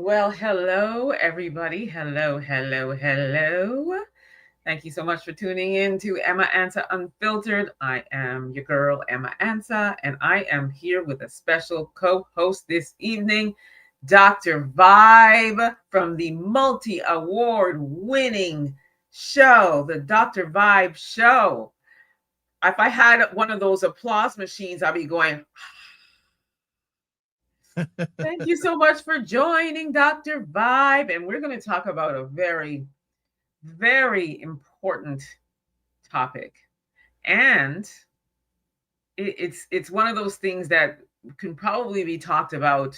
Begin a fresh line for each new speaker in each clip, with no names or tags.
Well, hello, everybody. Hello, hello, hello. Thank you so much for tuning in to Emma Ansa Unfiltered. I am your girl, Emma Ansa, and I am here with a special co host this evening, Dr. Vibe from the multi award winning show, the Dr. Vibe Show. If I had one of those applause machines, I'd be going, thank you so much for joining Dr. Vibe. And we're going to talk about a very, very important topic. And it's one of those things that can probably be talked about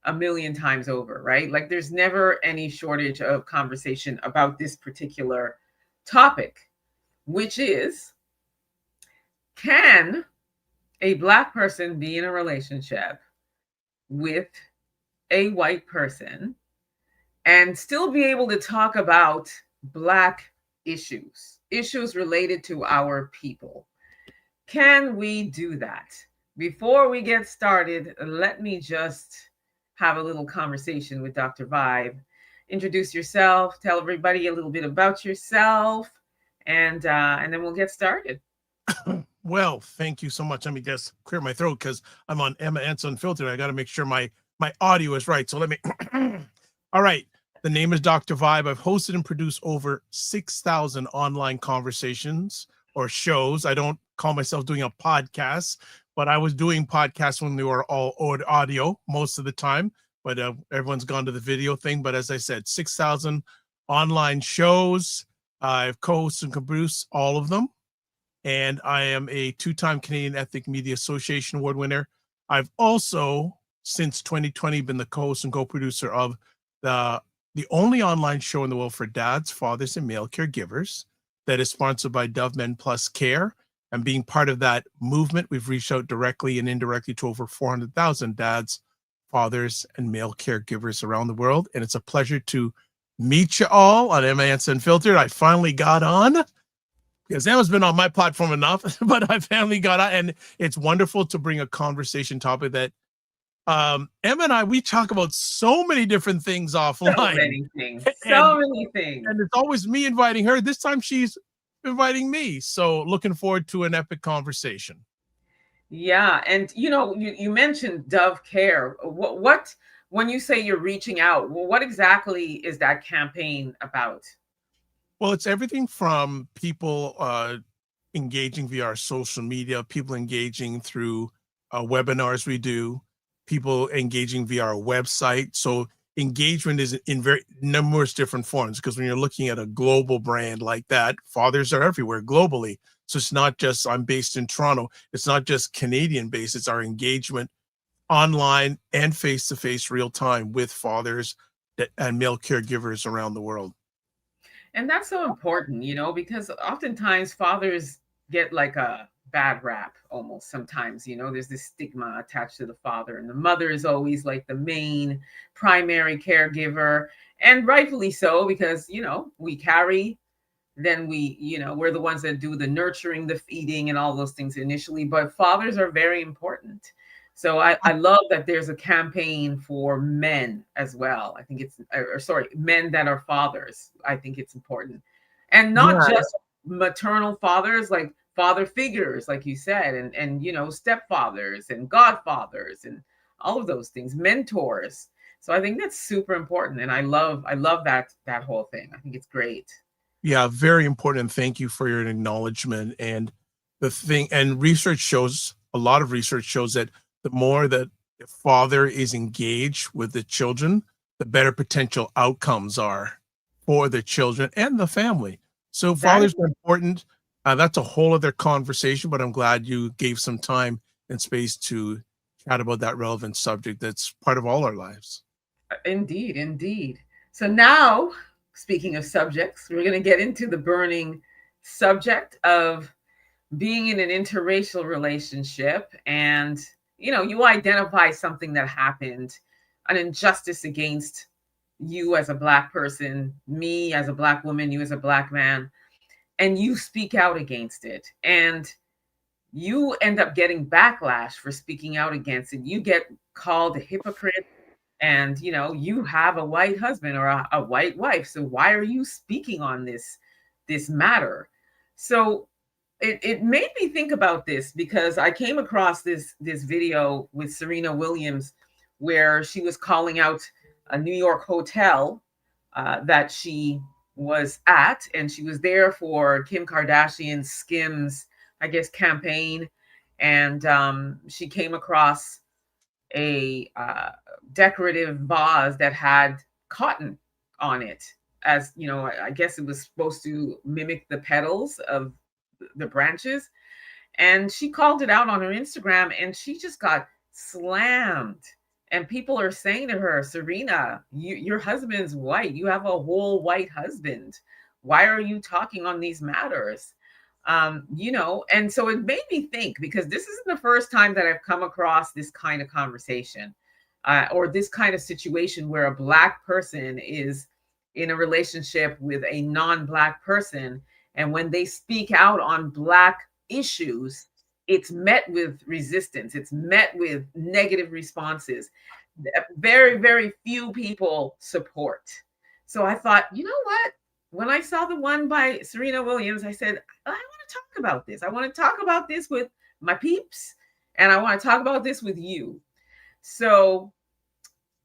a million times over, right? Like there's never any shortage of conversation about this particular topic, which is, can a Black person be in a relationship with a white person and still be able to talk about Black issues related to our people? Can we do that? Before we get started, let me just have a little conversation with Dr. Vibe. Introduce yourself, tell everybody a little bit about yourself, and then we'll get started.
Well, thank you so much. Let me just clear my throat because I'm on Emma Ansa Unfiltered. I got to make sure my audio is right. So let me. All right. The name is Dr. Vibe. I've hosted and produced over 6,000 online conversations or shows. I don't call myself doing a podcast, but I was doing podcasts when they were all audio most of the time. But everyone's gone to the video thing. But as I said, 6,000 online shows. I've co-hosted and produced all of them. And I am a two-time Canadian Ethnic Media Association Award winner. I've also, since 2020, been the co-host and co-producer of the only online show in the world for dads, fathers, and male caregivers that is sponsored by Dove Men Plus Care. And being part of that movement, we've reached out directly and indirectly to over 400,000 dads, fathers, and male caregivers around the world. And it's a pleasure to meet you all on Emma Ansa Unfiltered. I finally got on. Because Emma's been on my platform enough, but I finally got out, and it's wonderful to bring a conversation topic that Emma and we talk about so many different things offline.
So many things. So many things.
And it's always me inviting her. This time she's inviting me. So looking forward to an epic conversation.
Yeah. And you mentioned Dove Care. What when you say you're reaching out, what exactly is that campaign about?
Well, it's everything from people engaging via our social media, people engaging through webinars we do, people engaging via our website. So engagement is in very numerous different forms, because when you're looking at a global brand like that, fathers are everywhere globally. So it's not just, I'm based in Toronto. It's not just Canadian based. It's our engagement online and face-to-face real time with fathers and male caregivers around the world.
And that's so important, because oftentimes fathers get like a bad rap almost sometimes. There's this stigma attached to the father, and the mother is always like the main primary caregiver. And rightfully so, because, we carry, then we're the ones that do the nurturing, the feeding, and all those things initially. But fathers are very important. So I love that there's a campaign for men as well. I think men that are fathers. I think it's important. And not just maternal fathers, like father figures, like you said, and stepfathers and godfathers and all of those things, mentors. So I think that's super important. And I love that whole thing. I think it's great.
Yeah, very important. Thank you for your acknowledgement. And research shows, a lot of research shows that the more that the father is engaged with the children, the better potential outcomes are for the children and the family. So fathers are important. That's a whole other conversation, but I'm glad you gave some time and space to chat about that relevant subject that's part of all our lives.
Indeed, indeed. So now, speaking of subjects, we're going to get into the burning subject of being in an interracial relationship. And you identify something that happened, an injustice against you as a Black person, me as a Black woman, you as a Black man, and you speak out against it. And you end up getting backlash for speaking out against it. You get called a hypocrite And you have a white husband or a white wife, so why are you speaking on this matter? So it made me think about this, because I came across this video with Serena Williams where she was calling out a New York hotel that she was at, and she was there for Kim Kardashian's Skims, I guess, campaign. And she came across a decorative vase that had cotton on it. As you know, I guess it was supposed to mimic the petals of the branches. And she called it out on her Instagram, and she just got slammed. And people are saying to her, Serena, your husband's white. You have a whole white husband. Why are you talking on these matters? And so it made me think, because this isn't the first time that I've come across this kind of conversation, or this kind of situation where a Black person is in a relationship with a non-Black person. And when they speak out on Black issues, it's met with resistance, it's met with negative responses. Very, very few people support. So I thought, you know what? When I saw the one by Serena Williams, I said, I want to talk about this. I want to talk about this with my peeps, and I want to talk about this with you. So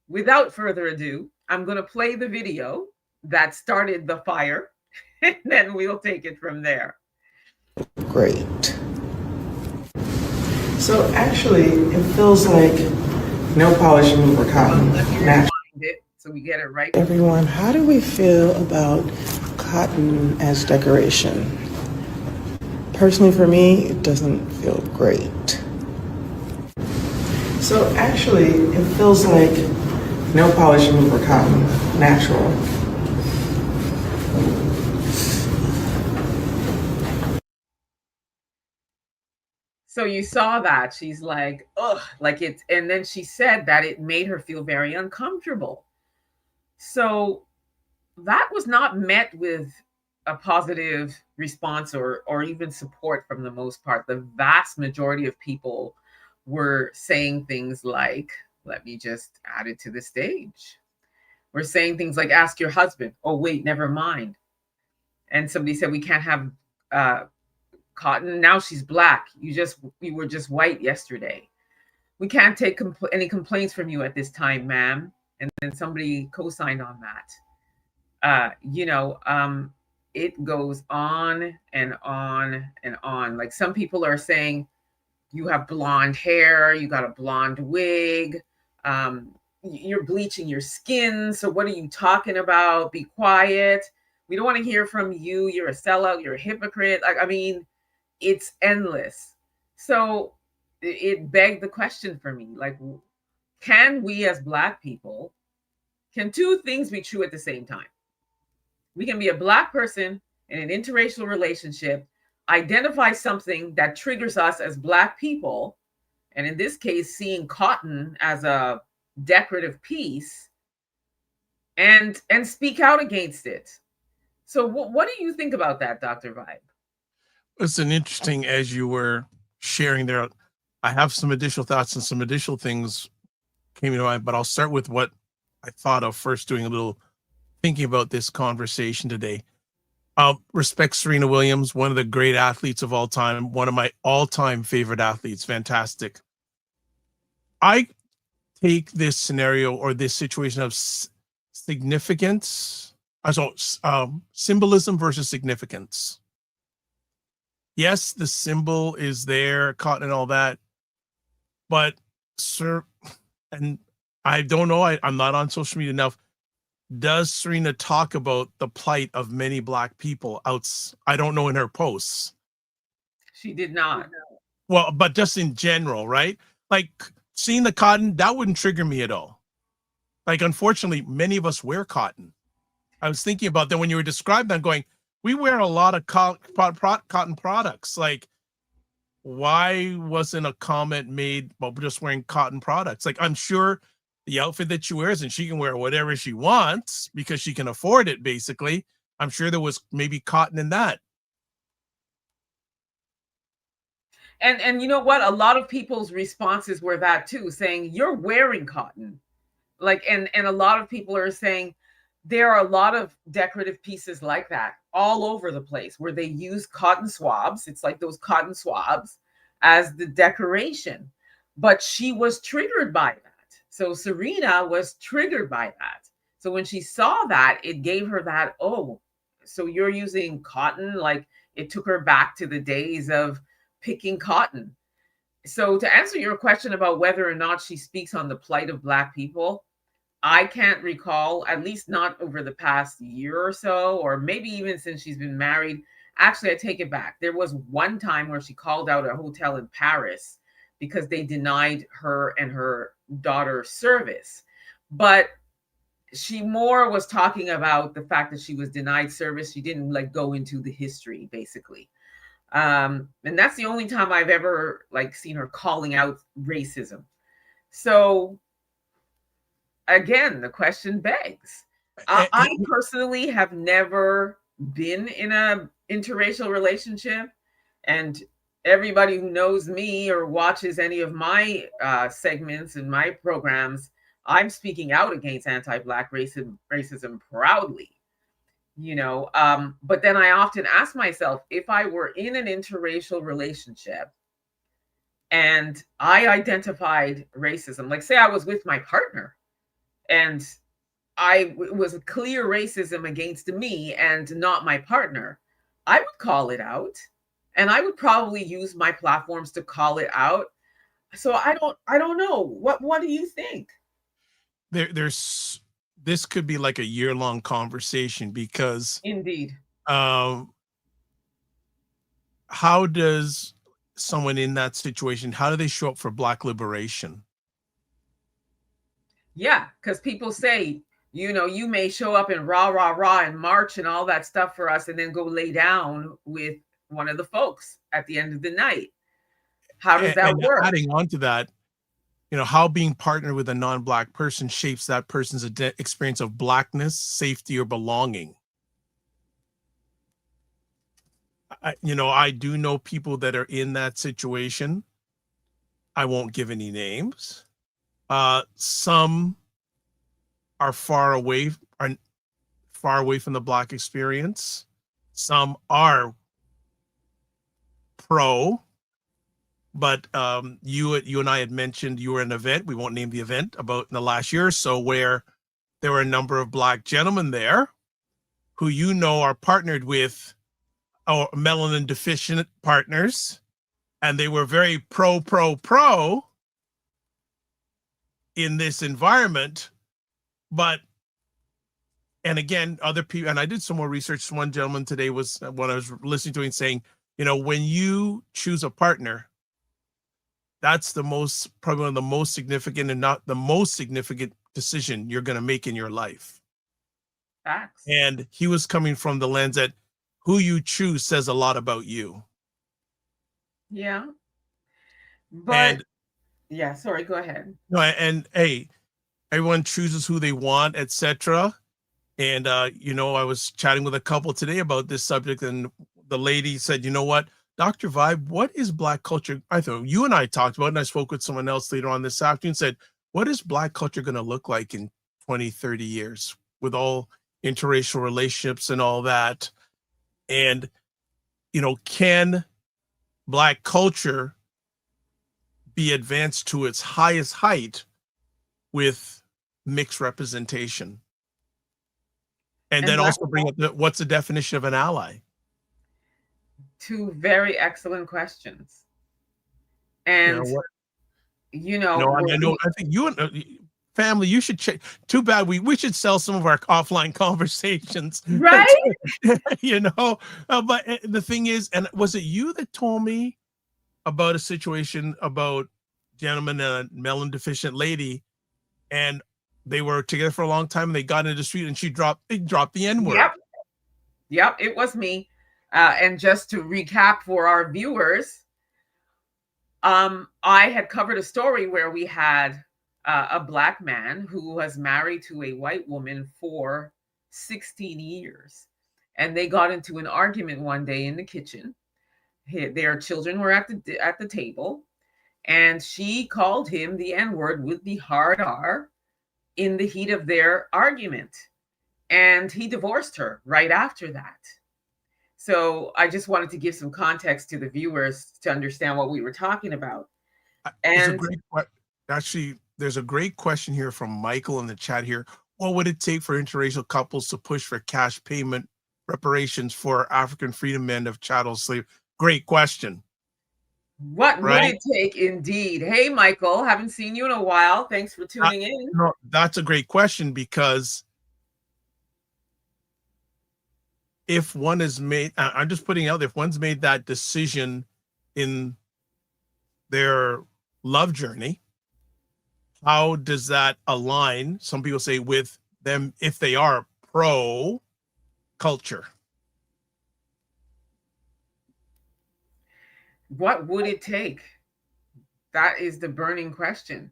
without further ado, I'm going to play the video that started the fire, and then we'll take it from there.
Great. So actually, it feels like no polish remover cotton. Natural.
So we get it right.
Everyone, how do we feel about cotton as decoration? Personally, for me, it doesn't feel great. So actually, it feels like no polish remover cotton. Natural.
So you saw that. She's like, ugh, like it. And then she said that it made her feel very uncomfortable. So that was not met with a positive response, or even support from the most part. The vast majority of people were saying things like, let me just add it to the stage. We're saying things like, ask your husband. Oh, wait, never mind. And somebody said, we can't have cotton. Now she's Black. You were just white yesterday. We can't take any complaints from you at this time, ma'am. And then somebody co-signed on that. It goes on and on and on. Like, some people are saying, you have blonde hair, you got a blonde wig, you're bleaching your skin. So what are you talking about? Be quiet. We don't want to hear from you. You're a sellout. You're a hypocrite. Like, I mean, it's endless. So it begged the question for me, like, can we as Black people, can two things be true at the same time? We can be a Black person in an interracial relationship, identify something that triggers us as Black people, and in this case, seeing cotton as a decorative piece, and speak out against it. So what do you think about that, Dr. Vibe?
It's an interesting, as you were sharing there, I have some additional thoughts and some additional things came to mind, but I'll start with what I thought of first, doing a little thinking about this conversation today. Respect Serena Williams, one of the great athletes of all time, one of my all-time favorite athletes, fantastic. I take this scenario or this situation of significance, symbolism versus significance. Yes, the symbol is there, cotton and all that, but and I don't know, I'm not on social media enough. Does Serena talk about the plight of many Black people I don't know, in her posts?
She did not.
Well, but just in general, right? Like, seeing the cotton, that wouldn't trigger me at all. Like, unfortunately, many of us wear cotton. I was thinking about that when you were describing that, going, we wear a lot of cotton products. Like, why wasn't a comment made about just wearing cotton products? Like, I'm sure the outfit that she wears, and she can wear whatever she wants because she can afford it, basically. I'm sure there was maybe cotton in that.
And you know what? A lot of people's responses were that too, saying, you're wearing cotton. Like, and a lot of people are saying there are a lot of decorative pieces like that all over the place where they use cotton swabs. It's like those cotton swabs as the decoration. But she was triggered by that. So Serena was triggered by that. So when she saw that, it gave her that, oh, so you're using cotton? Like, it took her back to the days of picking cotton. So to answer your question about whether or not she speaks on the plight of Black people, I can't recall, at least not over the past year or so, or maybe even since she's been married. Actually, I take it back. There was one time where she called out a hotel in Paris because they denied her and her daughter service. But she more was talking about the fact that she was denied service. She didn't like go into the history, basically. And that's the only time I've ever like seen her calling out racism. So again, the question begs. I personally have never been in a interracial relationship, and everybody who knows me or watches any of my segments and my programs, I'm speaking out against anti-Black racism proudly. But then I often ask myself, if I were in an interracial relationship and I identified racism, like say I was with my partner and it was a clear racism against me and not my partner, I would call it out, and I would probably use my platforms to call it out. So I don't know. What do you think?
There's this could be like a year-long conversation because
Indeed.
how does someone in that situation, how do they show up for Black liberation?
Yeah, because people say, you may show up in rah, rah, rah and march and all that stuff for us and then go lay down with one of the folks at the end of the night. How does that
And
work?
adding on to that, how being partnered with a non-Black person shapes that person's experience of Blackness, safety, or belonging. I do know people that are in that situation. I won't give any names. Some are far away from the Black experience. Some are pro, but you and I had mentioned you were at an event, we won't name the event, about in the last year or so, where there were a number of Black gentlemen there who are partnered with our melanin deficient partners, and they were very pro in this environment. But and again, other people, and I did some more research. One gentleman today was when I was listening to him saying, when you choose a partner, that's probably one of the most significant, and not the most significant, decision you're going to make in your life.
Facts.
And he was coming from the lens that who you choose says a lot about you.
Yeah. But yeah, sorry, go ahead.
No, and hey, everyone chooses who they want, etc. And I was chatting with a couple today about this subject, and the lady said, "You know what, Dr. Vibe, what is Black culture?" I thought you and I talked about it, and I spoke with someone else later on this afternoon, said, what is Black culture going to look like in 20, 30 years with all interracial relationships and all that? And, can Black culture be advanced to its highest height with mixed representation? And then also bring up what's the definition of an ally?
Two very excellent questions. And
I think you and family, you should check. Too bad we should sell some of our offline conversations,
right?
But the thing is, and was it you that told me about a situation about gentleman and a melon deficient lady, and they were together for a long time, and they got into the street, and they dropped the N-word.
Yep, it was me. And just to recap for our viewers, I had covered a story where we had a Black man who was married to a white woman for 16 years. And they got into an argument one day in the kitchen. Their children were at the table, and she called him the N-word with the hard R. in the heat of their argument. And he divorced her right after that. So I just wanted to give some context to the viewers to understand what we were talking about. And
there's a great question here from Michael in the chat here. What would it take for interracial couples to push for cash payment reparations for African freedom men of chattel slave? Great question.
What would it take, indeed? Hey, Michael, haven't seen you in a while. Thanks for tuning in.
No, that's a great question, because if one is made, I'm just putting out, if one's made that decision in their love journey, how does that align, some people say, with them if they are pro culture?
What would it take? That is the burning question.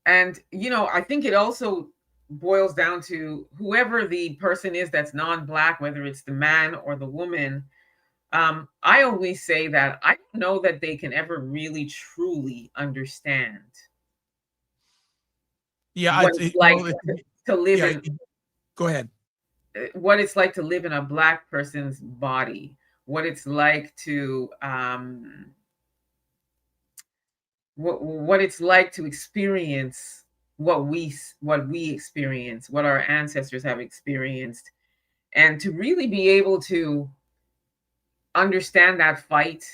And, you know, I think it also boils down to whoever the person is that's non-Black, whether it's the man or the woman. I always say that I don't know that they can ever really truly understand.
Yeah,
what it's like to live in.
Go ahead.
What it's like to live in a Black person's body. What it's like to what it's like to experience what we experience, what our ancestors have experienced, and to really be able to understand that fight,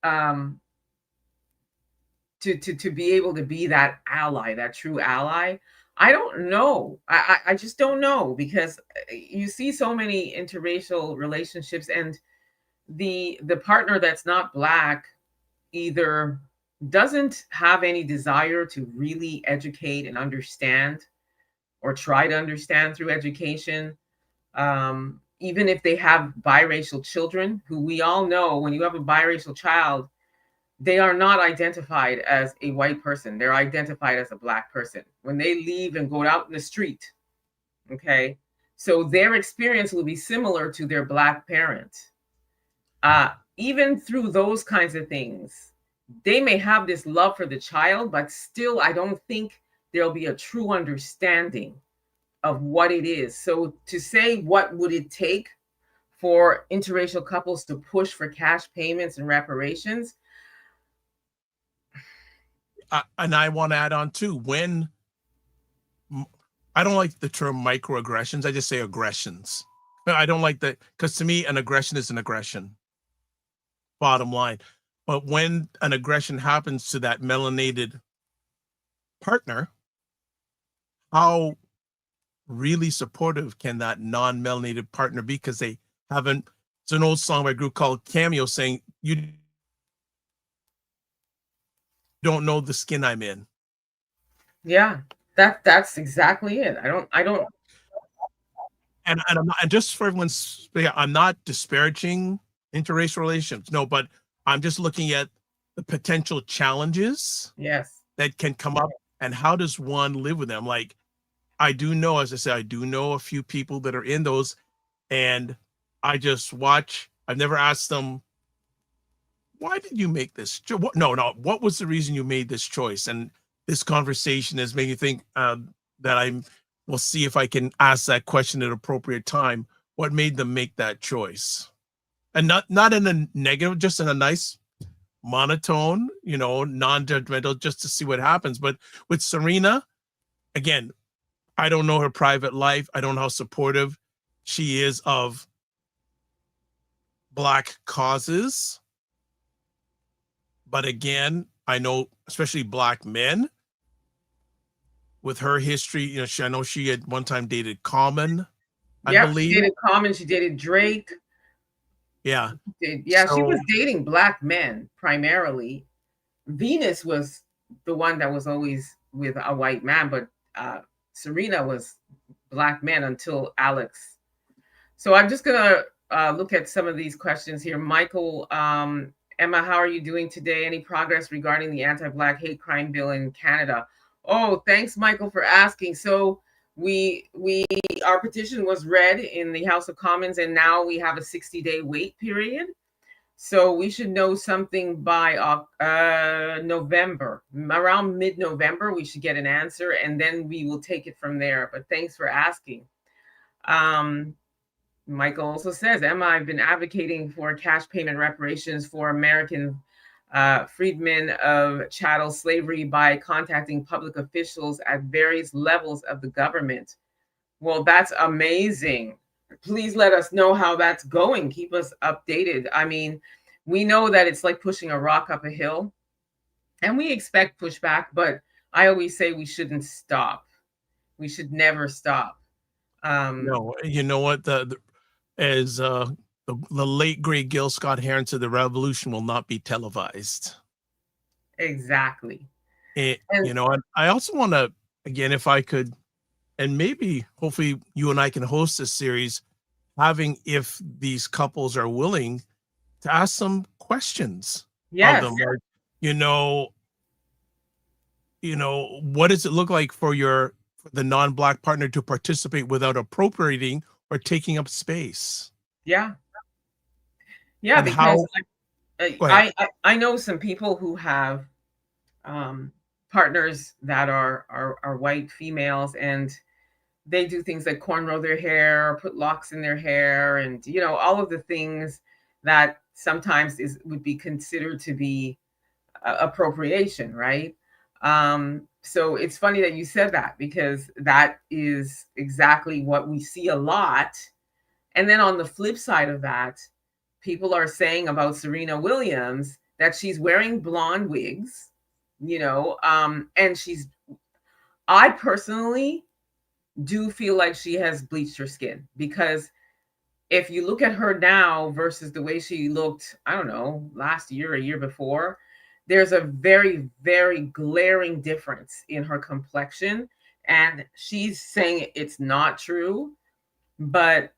to be able to be that ally, that true ally. I don't know. I just don't know, because you see so many interracial relationships, and the partner that's not Black either doesn't have any desire to really educate and understand, or try to understand through education. Even if they have biracial children, who we all know, when you have a biracial child, they are not identified as a white person. They're identified as a Black person when they leave and go out in the street. Okay. So their experience will be similar to their Black parent. Even through those kinds of things, they may have this love for the child, but still, I don't think there'll be a true understanding of what it is. So to say, what would it take for interracial couples to push for cash payments and reparations?
And I want to add on too, when I don't like the term microaggressions, I just say aggressions. I don't like that, because to me, an aggression is an aggression, bottom line. But when an aggression happens to that melanated partner, how really supportive can that non-melanated partner be? Because they haven't, it's an old song by a group called Cameo saying, you don't know the skin I'm in.
Yeah, that's exactly it. I don't.
And I'm not, and just for everyone's, I'm not disparaging interracial relations, no, but I'm just looking at the potential challenges,
yes,
that can come up, and how does one live with them? Like, I do know, as I said, I do know a few people that are in those, and I just watch. I've never asked them, why did you make this? No, what was the reason you made this choice? And this conversation has made me think that we'll see if I can ask that question at an appropriate time. What made them make that choice? And not in a negative, just in a nice monotone, you know, non-judgmental, just to see what happens. But with Serena, again, I don't know her private life. I don't know how supportive she is of Black causes. But again, I know, especially Black men, with her history, you know, I know she had one time dated Common, I believe.
She dated Common, she dated Drake.
Yeah.
Yeah, so, she was dating Black men primarily. Venus was the one that was always with a white man, but Serena was Black men until Alex. So I'm just gonna look at some of these questions here. Michael, Emma, how are you doing today? Any progress regarding the anti-Black hate crime bill in Canada? Oh, thanks, Michael, for asking. So our petition was read in the House of Commons, and now we have a 60-day wait period. So we should know something by November, around mid-November. We should get an answer, and then we will take it from there. But thanks for asking. Michael also says, Emma, I've been advocating for cash payment reparations for American freedmen of chattel slavery by contacting public officials at various levels of the government. Well, that's amazing. Please let us know how that's going. Keep us updated. I mean, we know that it's like pushing a rock up a hill, and we expect pushback, but I always say we shouldn't stop. We should never stop.
No, you know what? As the late great Gil Scott Heron said, the revolution will not be televised.
Exactly.
You know, and I also want to, again, if I could, and maybe hopefully you and I can host this series, having, if these couples are willing, to ask some questions
Yes.
of them. Like, you know, what does it look like for the non-Black partner to participate without appropriating or taking up space?
Yeah. Yeah,
And
because
I
I know some people who have partners that are white females, and they do things like cornrow their hair, put locks in their hair, and all of the things that sometimes would be considered to be appropriation, right? So it's funny that you said that, because that is exactly what we see a lot. And then on the flip side of that, people are saying about Serena Williams that she's wearing blonde wigs, and I personally do feel like she has bleached her skin, because if you look at her now versus the way she looked, I don't know, last year, a year before, there's a very, very glaring difference in her complexion. And she's saying it's not true, but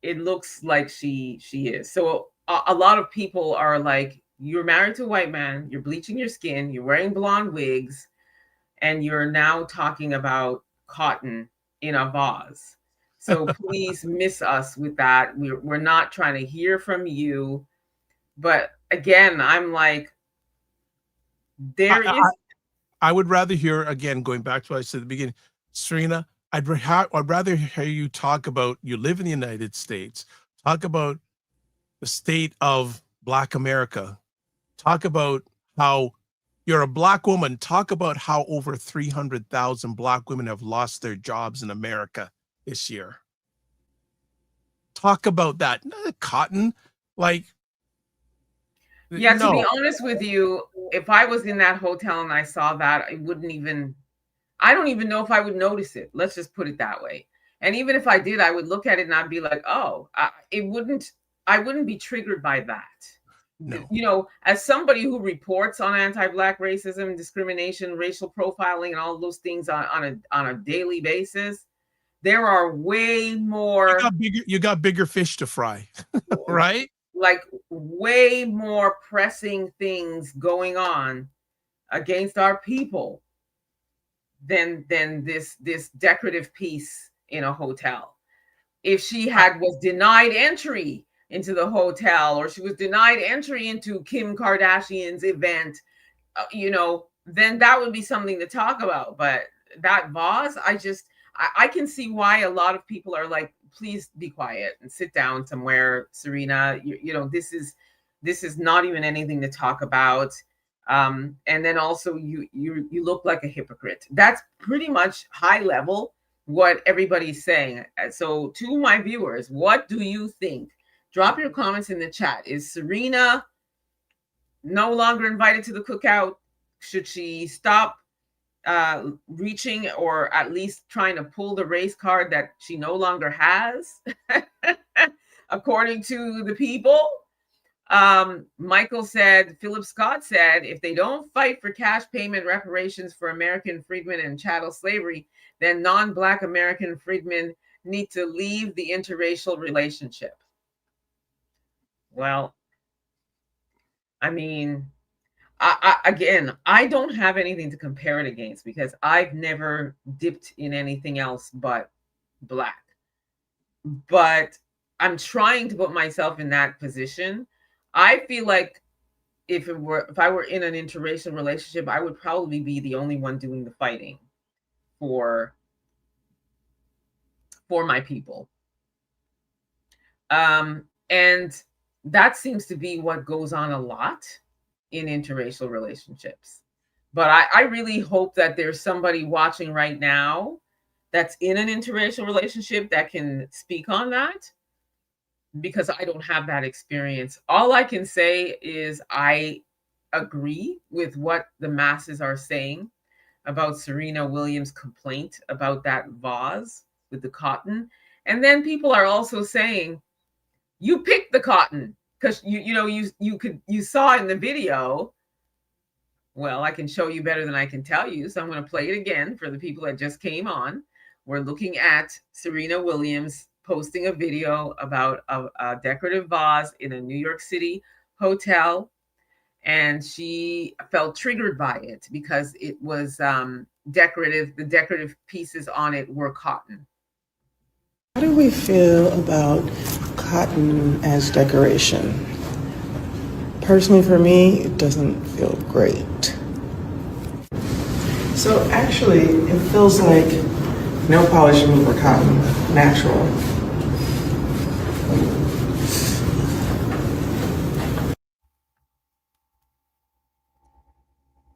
it looks like she is. So a lot of people are like, you're married to a white man, you're bleaching your skin, you're wearing blonde wigs, and you're now talking about cotton in a vase. So please miss us with that. We're not trying to hear from you. But again, I'm like,
I would rather hear, again, going back to what I said at the beginning, Serena, I'd rather hear you talk about, you live in the United States, talk about the state of Black America, talk about how you're a Black woman, talk about how over 300,000 Black women have lost their jobs in America this year. Talk about that. Cotton, like,
yeah, to be
no.
honest with you, if I was in that hotel and I saw that, I don't even know if I would notice it. Let's just put it that way. And even if I did, I would look at it and I'd be like, oh, I wouldn't be triggered by that.
No.
As somebody who reports on anti-Black racism, discrimination, racial profiling, and all those things on a daily basis, there are way more.
You got bigger fish to fry, right?
Like way more pressing things going on against our people than this decorative piece in a hotel. If she was denied entry into the hotel, or she was denied entry into Kim Kardashian's event, then that would be something to talk about. But that vase, I can see why a lot of people are like, please be quiet and sit down somewhere, Serena. This is not even anything to talk about. And then also you look like a hypocrite. That's pretty much high level what everybody's saying. So to my viewers, what do you think? Drop your comments in the chat. Is Serena no longer invited to the cookout? Should she stop reaching, or at least trying to pull the race card that she no longer has, according to the people? Philip Scott said, if they don't fight for cash payment reparations for American freedmen and chattel slavery, then non-Black American freedmen need to leave the interracial relationship. Well, I mean, I don't have anything to compare it against, because I've never dipped in anything else but Black. But I'm trying to put myself in that position. I feel like if I were in an interracial relationship, I would probably be the only one doing the fighting for my people. And that seems to be what goes on a lot in interracial relationships. But I really hope that there's somebody watching right now that's in an interracial relationship that can speak on that, because I don't have that experience. All I can say is I agree with what the masses are saying about Serena Williams' complaint about that vase with the cotton. And then people are also saying, you picked the cotton because you saw in the video. Well, I can show you better than I can tell you, so I'm going to play it again for the people that just came on. We're looking at Serena Williams posting a video about a decorative vase in a New York City hotel, and she felt triggered by it because it was decorative. The decorative pieces on it were cotton.
How do we feel about cotton as decoration? Personally, for me, it doesn't feel great. So actually, it feels like no polish remover cotton, natural.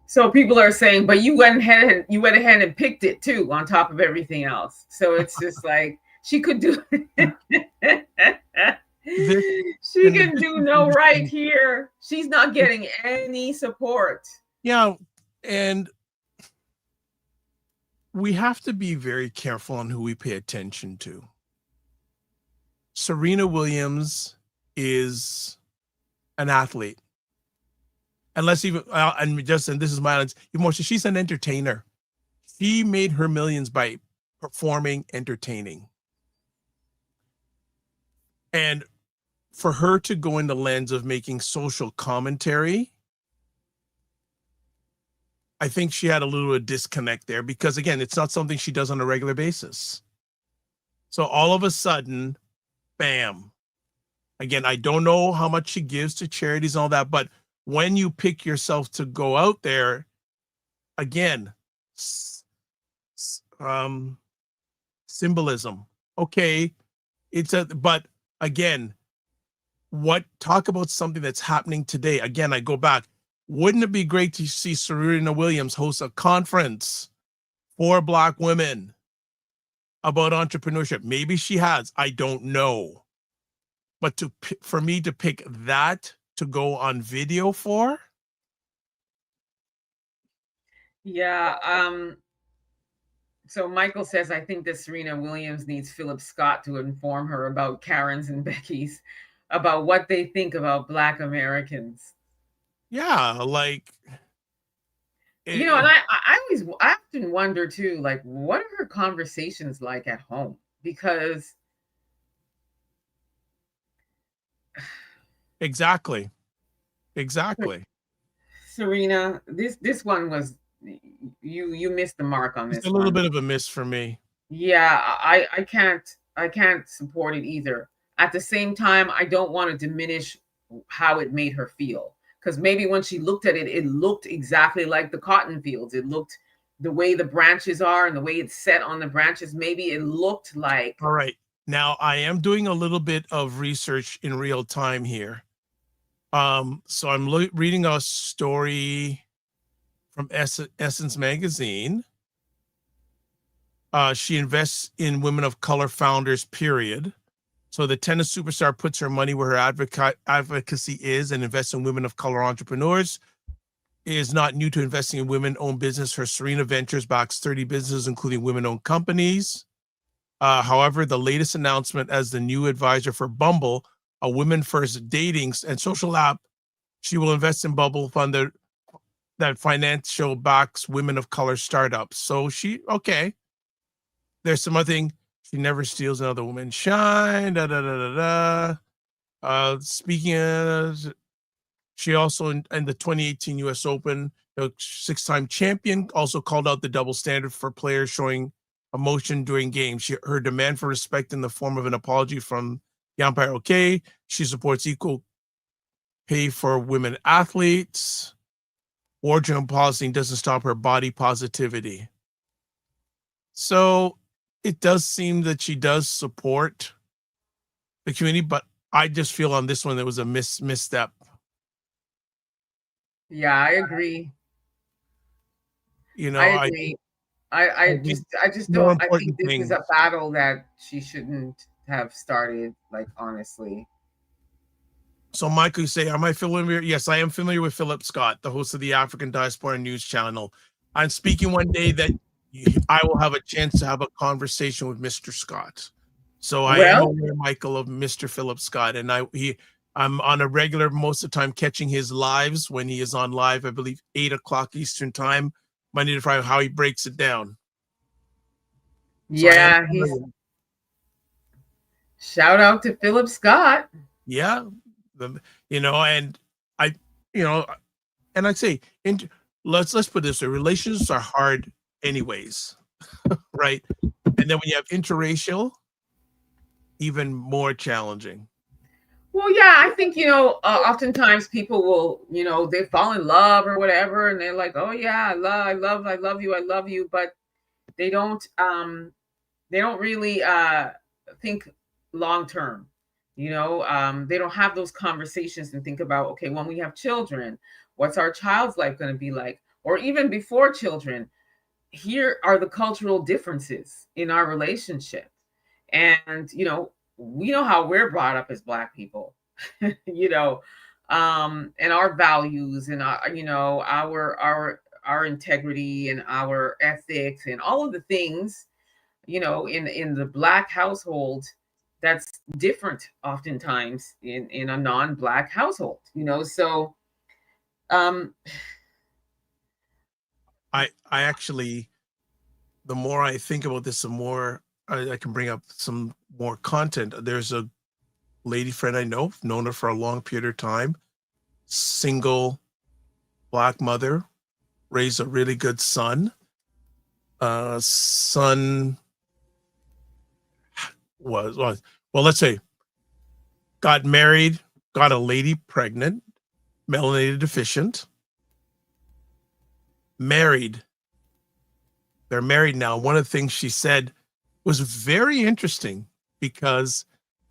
So people are saying, but you went ahead and picked it too, on top of everything else. So it's just like she could do she can do no right here. She's not getting any support.
Yeah, and we have to be very careful on who we pay attention to. Serena Williams is an athlete. Unless even, and this is my emotion, she's an entertainer. She made her millions by performing, entertaining. And for her to go in the lens of making social commentary, I think she had a little bit of disconnect there, because again, it's not something she does on a regular basis. So all of a sudden, bam. Again, I don't know how much she gives to charities and all that, but when you pick yourself to go out there, again, symbolism. Okay, but again, talk about something that's happening today. Again, I go back. Wouldn't it be great to see Serena Williams host a conference for Black women about entrepreneurship? Maybe she has. I don't know. But for me to pick that to go on video for?
Yeah. So Michael says, I think that Serena Williams needs Philip Scott to inform her about Karen's and Becky's, about what they think about Black Americans.
Yeah, like,
and I often wonder too, like, what are her conversations like at home? Because
exactly.
Serena, this one was, you missed the mark on this.
It's a little bit of a miss for me.
Yeah, I can't support it either. At the same time, I don't want to diminish how it made her feel, because maybe when she looked at it, it looked exactly like the cotton fields. It looked, the way the branches are and the way it's set on the branches, maybe it looked like.
All right. Now I am doing a little bit of research in real time here. So I'm reading a story from Essence magazine. She invests in women of color founders, period. So the tennis superstar puts her money where her advocacy is and invests in women of color entrepreneurs. Is not new to investing in women-owned business. Her Serena Ventures backs 30 businesses, including women-owned companies. However, the latest announcement as the new advisor for Bumble, a women-first dating and social app, she will invest in Bumble fund that financial backs women of color startups. So okay. There's some other thing. She never steals another woman's shine. Speaking of, she also in the 2018 U.S. Open, the 6-time champion, also called out the double standard for players showing emotion during games. Her demand for respect in the form of an apology from the umpire. Okay, she supports equal pay for women athletes. Wardrobe policy doesn't stop her body positivity. So it does seem that she does support the community, but I just feel on this one there was a misstep.
Yeah, I agree.
You know,
I
I
agree. I
think
just
more
don't. I think
important
this is
thing.
a battle that she shouldn't have started. Like honestly.
So, Michael, you say, am I familiar? Yes, I am familiar with Philip Scott, the host of the African Diaspora News Channel. I'm speaking one day that I will have a chance to have a conversation with Mr. Scott. So I am
Well,
aware, Michael, of Mr. Philip Scott, and I'm on a regular most of the time catching his lives when he is on live. I believe 8 o'clock Eastern time, Monday to Friday. How he breaks it down. So I am
yeah, he's
familiar.
shout out to Philip Scott.
Yeah, and I, you know, and I'd say, let's put this way: relationships are hard, anyways, right? And then when you have interracial, even more challenging.
Well, yeah, I think oftentimes people will, they fall in love or whatever, and they're like, "Oh yeah, I love you," but they don't, they don't really think long term. They don't have those conversations and think about, okay, when we have children, what's our child's life going to be like, or even before children. Here are the cultural differences in our relationship, and we know how we're brought up as Black people. you know and our values and our integrity and our ethics and all of the things, in the Black household, that's different oftentimes in a non-Black household. So um
I actually, the more I think about this, the more I can bring up some more content. There's a lady friend I know, known her for a long period of time, single Black mother, raised a really good son. Son was well, let's say, got married, got a lady pregnant, melanated deficient, married. They're married now. One of the things she said was very interesting, because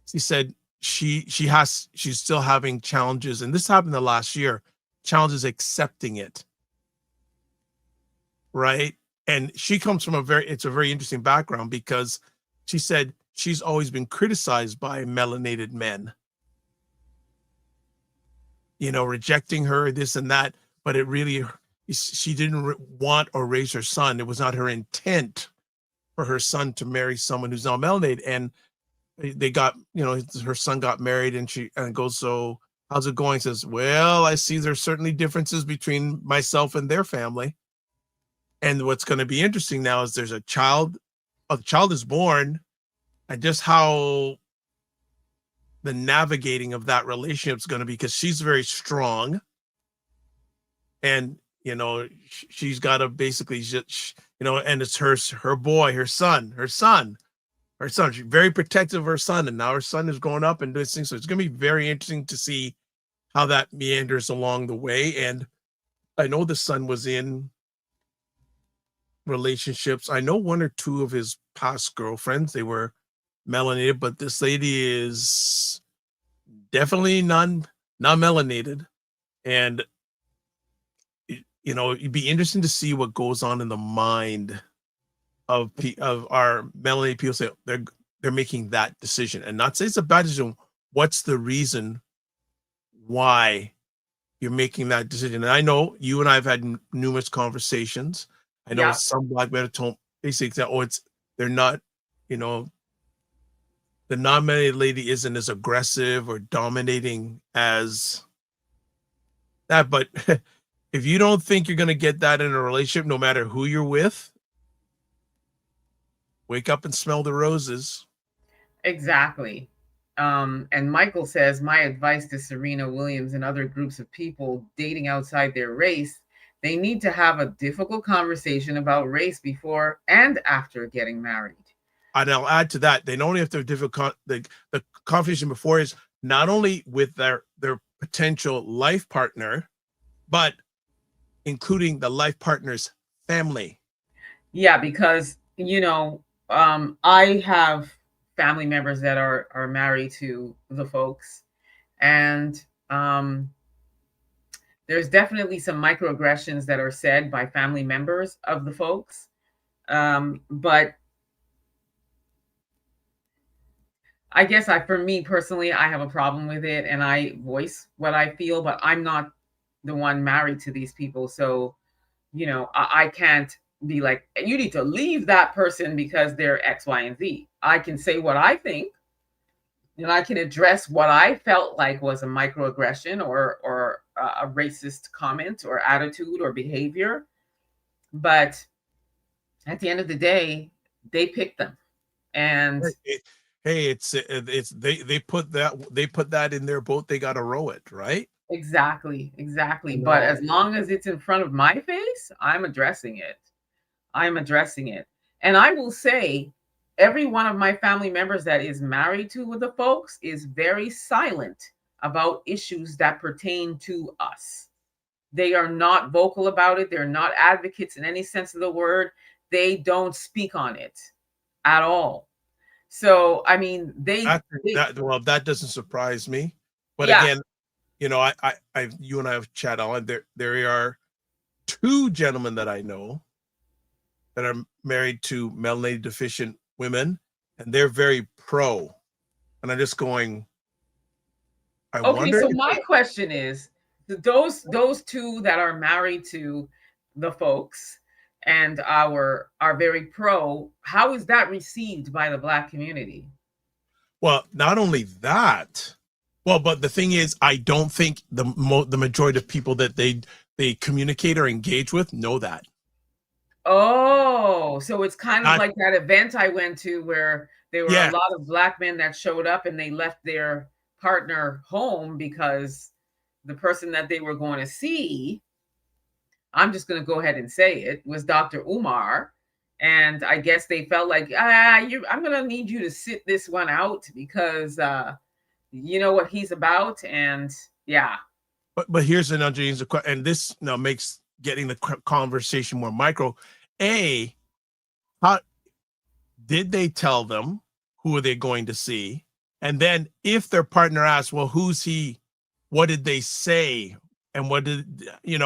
she said she's still having challenges, and this happened the last year, challenges accepting it, right? And she comes from it's a very interesting background, because she said she's always been criticized by melanated men, rejecting her, this and that, but she didn't want or raise her son. It was not her intent for her son to marry someone who's not melanated. And they got, her son got married, and she goes, "So how's it going?" Says, "Well, I see there's certainly differences between myself and their family. And what's going to be interesting now is there's a child is born, and just how the navigating of that relationship is going to be, because she's very strong, and she's got to basically just, and it's her boy, her son. She's very protective of her son, and now her son is growing up and doing things. So it's going to be very interesting to see how that meanders along the way. And I know the son was in relationships. I know one or two of his past girlfriends, they were melanated, but this lady is definitely non-melanated. And it'd be interesting to see what goes on in the mind of our melanated people. Say they're making that decision, and not say it's a bad decision. What's the reason why you're making that decision? And I know you and I have had numerous conversations. I know
yeah.
some Black men told basically that, they're not, the non-melanated lady isn't as aggressive or dominating as that. But if you don't think you're going to get that in a relationship, no matter who you're with, wake up and smell the roses.
Exactly. And Michael says, my advice to Serena Williams and other groups of people dating outside their race, they need to have a difficult conversation about race before and after getting married.
And I'll add to that, they don't only have to have difficult, the conversation before is not only with their potential life partner, but including the life partner's family.
Yeah, because I have family members that are married to the folks, and there's definitely some microaggressions that are said by family members of the folks. But I guess for me personally, I have a problem with it and I voice what I feel, but I'm not the one married to these people. So, I can't be like, you need to leave that person because they're X, Y, and Z. I can say what I think and I can address what I felt like was a microaggression or a racist comment or attitude or behavior. But at the end of the day, they picked them. And
hey, it's they put that in their boat, they got to row it, right?
exactly. But as long as it's in front of my face, I'm addressing it. And I will say, every one of my family members that is married to the folks is very silent about issues that pertain to us. They are not vocal about it. They're not advocates in any sense of the word. They don't speak on it at all. So, I mean,
well, that doesn't surprise me. But
yeah.
again, you and I have chat on. There are two gentlemen that I know that are married to melanated deficient women, and they're very pro. And I'm just going, I wonder.
So my question is, those two that are married to the folks and are very pro, how is that received by the Black community?
Well, not only that, but the thing is, I don't think the majority of people that they communicate or engage with know that.
Oh, so it's kind of like that event I went to where there were a lot of Black men that showed up and they left their partner home because the person that they were going to see, I'm just going to go ahead and say it, was Dr. Umar. And I guess they felt like, I'm going to need you to sit this one out because you know what he's about. And yeah.
But here's an question, and this makes getting the conversation more micro. How did they tell them who are they going to see? And then if their partner asks, well, who's he? What did they say? And what did,
And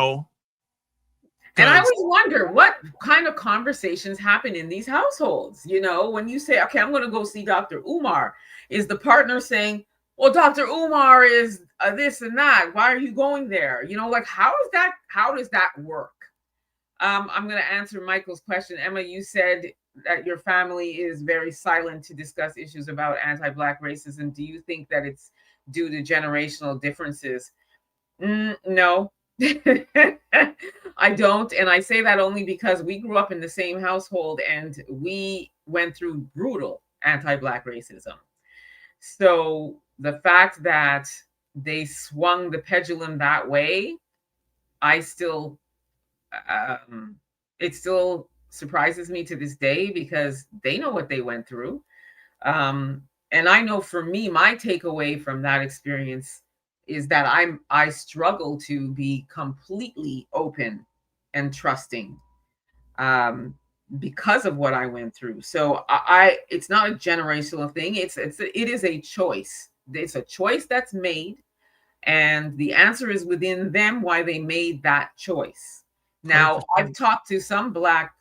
I always wonder what kind of conversations happen in these households. When you say, okay, I'm going to go see Dr. Umar, is the partner saying, well, Dr. Umar is this and that. Why are you going there? How does that work? I'm going to answer Michael's question. Emma, you said that your family is very silent to discuss issues about anti-Black racism. Do you think that it's due to generational differences? No, I don't. And I say that only because we grew up in the same household and we went through brutal anti-Black racism. So the fact that they swung the pendulum that way, it still surprises me to this day because they know what they went through. And I know for me, my takeaway from that experience is that I struggle to be completely open and trusting because of what I went through. So it's not a generational thing. It is a choice. It's a choice that's made, and the answer is within them why they made that choice. Now, 100%. I've talked to some black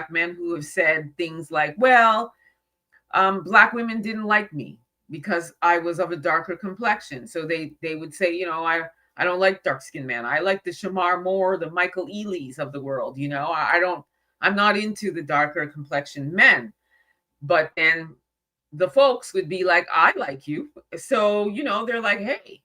men who have said things like, well, Black women didn't like me because I was of a darker complexion. So they would say, I don't like dark-skinned men. I like the Shamar Moore, the Michael Ealy's of the world. I'm not into the darker complexion men. But then the folks would be like, I like you. So, they're like, hey,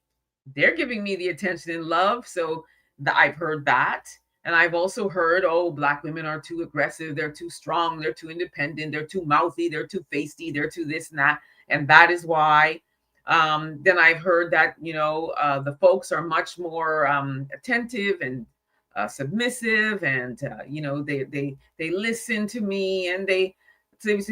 they're giving me the attention and love. So I've heard that. And I've also heard, Black women are too aggressive. They're too strong. They're too independent. They're too mouthy. They're too feisty. They're too this and that. And that is why. Then I've heard that, the folks are much more attentive and submissive. And, they listen to me and they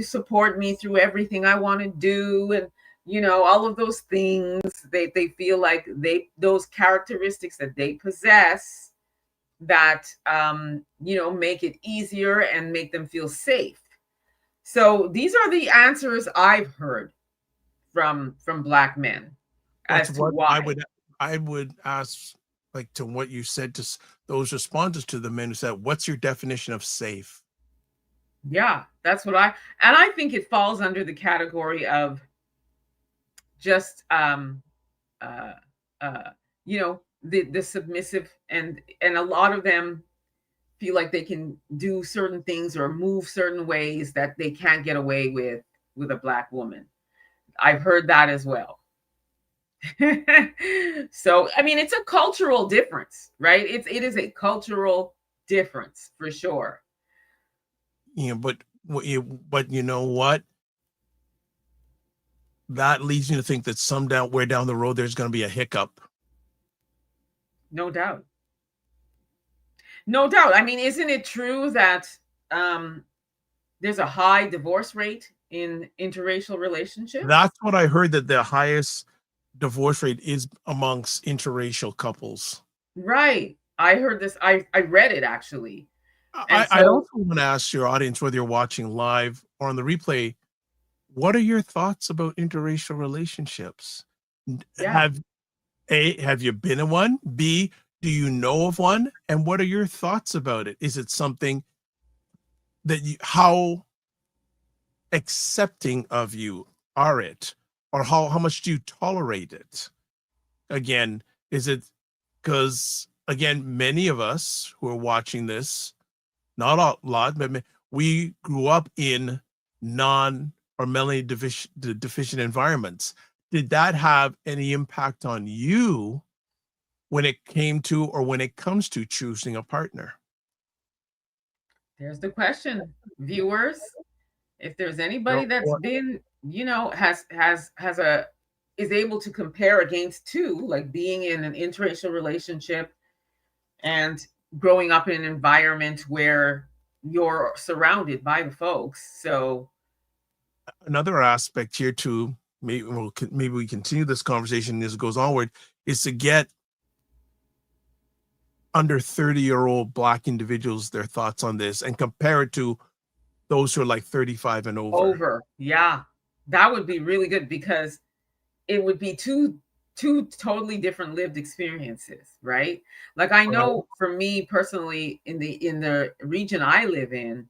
support me through everything I want to do. And, all of those things. They feel like those characteristics that they possess that make it easier and make them feel safe. So these are the answers I've heard from Black men
That's
as to
what I
why.
would ask, like, to what you said to those responses to the men who said, "What's your definition of safe?"
Yeah, that's what I think it falls under the category of just uh the submissive, and a lot of them feel like they can do certain things or move certain ways that they can't get away with a Black woman. I've heard that as well. So I mean, it's a cultural difference, right? It is a cultural difference for sure.
But you know what? That leads me to think that down the road there's going to be a hiccup.
No doubt. No doubt. I mean, isn't it true that um, there's a high divorce rate in interracial relationships?
That's what I heard, that the highest divorce rate is amongst interracial couples.
Right. I heard this. I read it actually. And
I
so,
also want to ask your audience, whether you're watching live or on the replay, what are your thoughts about interracial relationships?
yeah,
Have you been in one? B, do you know of one? And what are your thoughts about it? Is it something that how accepting of you are it? Or how much do you tolerate it? Again, is it because, again, many of us who are watching this, not a lot, but we grew up in non or melanin deficient environments. Did that have any impact on you when it came to, or when it comes to, choosing a partner?
there's the question, viewers. If there's anybody
Or,
that's
or
been, has a is able to compare against two, like being in an interracial relationship and growing up in an environment where you're surrounded by the folks. So,
another aspect here too, maybe we continue this conversation as it goes onward, is to get under 30-year-old Black individuals their thoughts on this and compare it to those who are like 35 and over.
over. Yeah. That would be really good because it would be two totally different lived experiences, right? Like I
Right.
know for me personally, in the region I live in,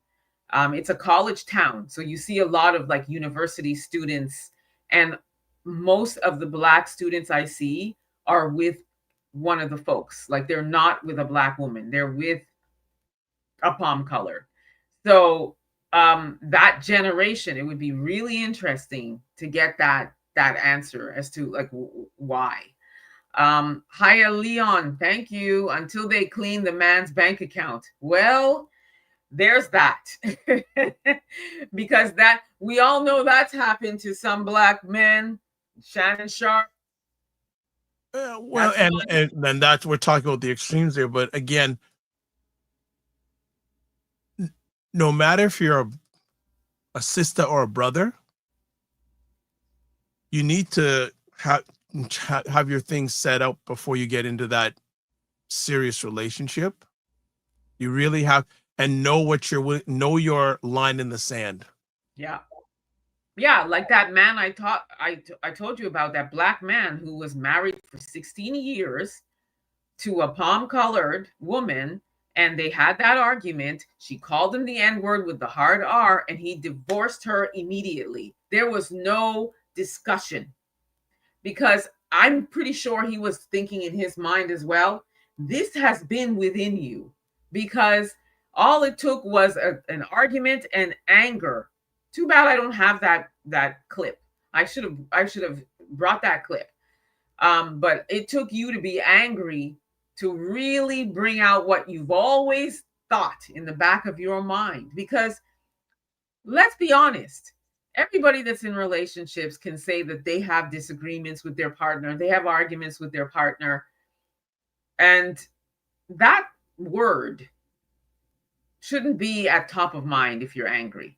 it's a college town. So you see a lot of like university students, and most of the Black students I see are with one of the folks. Like they're not with a Black woman, they're with a palm color. So that generation, it would be really interesting to get that answer as to like why. Hiya Leon, thank you. Until they clean the man's bank account. Well, there's that. Because that we all know that's happened to some Black men. Shannon Sharp.
Well,
That's
and then that's, we're talking about the extremes there. But again, no matter if you're a sister or a brother, you need to have your things set up before you get into that serious relationship. You really have, and know your line in the sand.
yeah. Yeah, like that man I told you about, that Black man who was married for 16 years to a palm-colored woman, and they had that argument. She called him the N-word with the hard R, and he divorced her immediately. There was no discussion, because I'm pretty sure he was thinking in his mind as well, this has been within you, because all it took was an argument and anger. Too bad I don't have that clip. I should have brought that clip. But it took you to be angry to really bring out what you've always thought in the back of your mind. Because let's be honest, everybody that's in relationships can say that they have disagreements with their partner, they have arguments with their partner. And that word shouldn't be at top of mind if you're angry.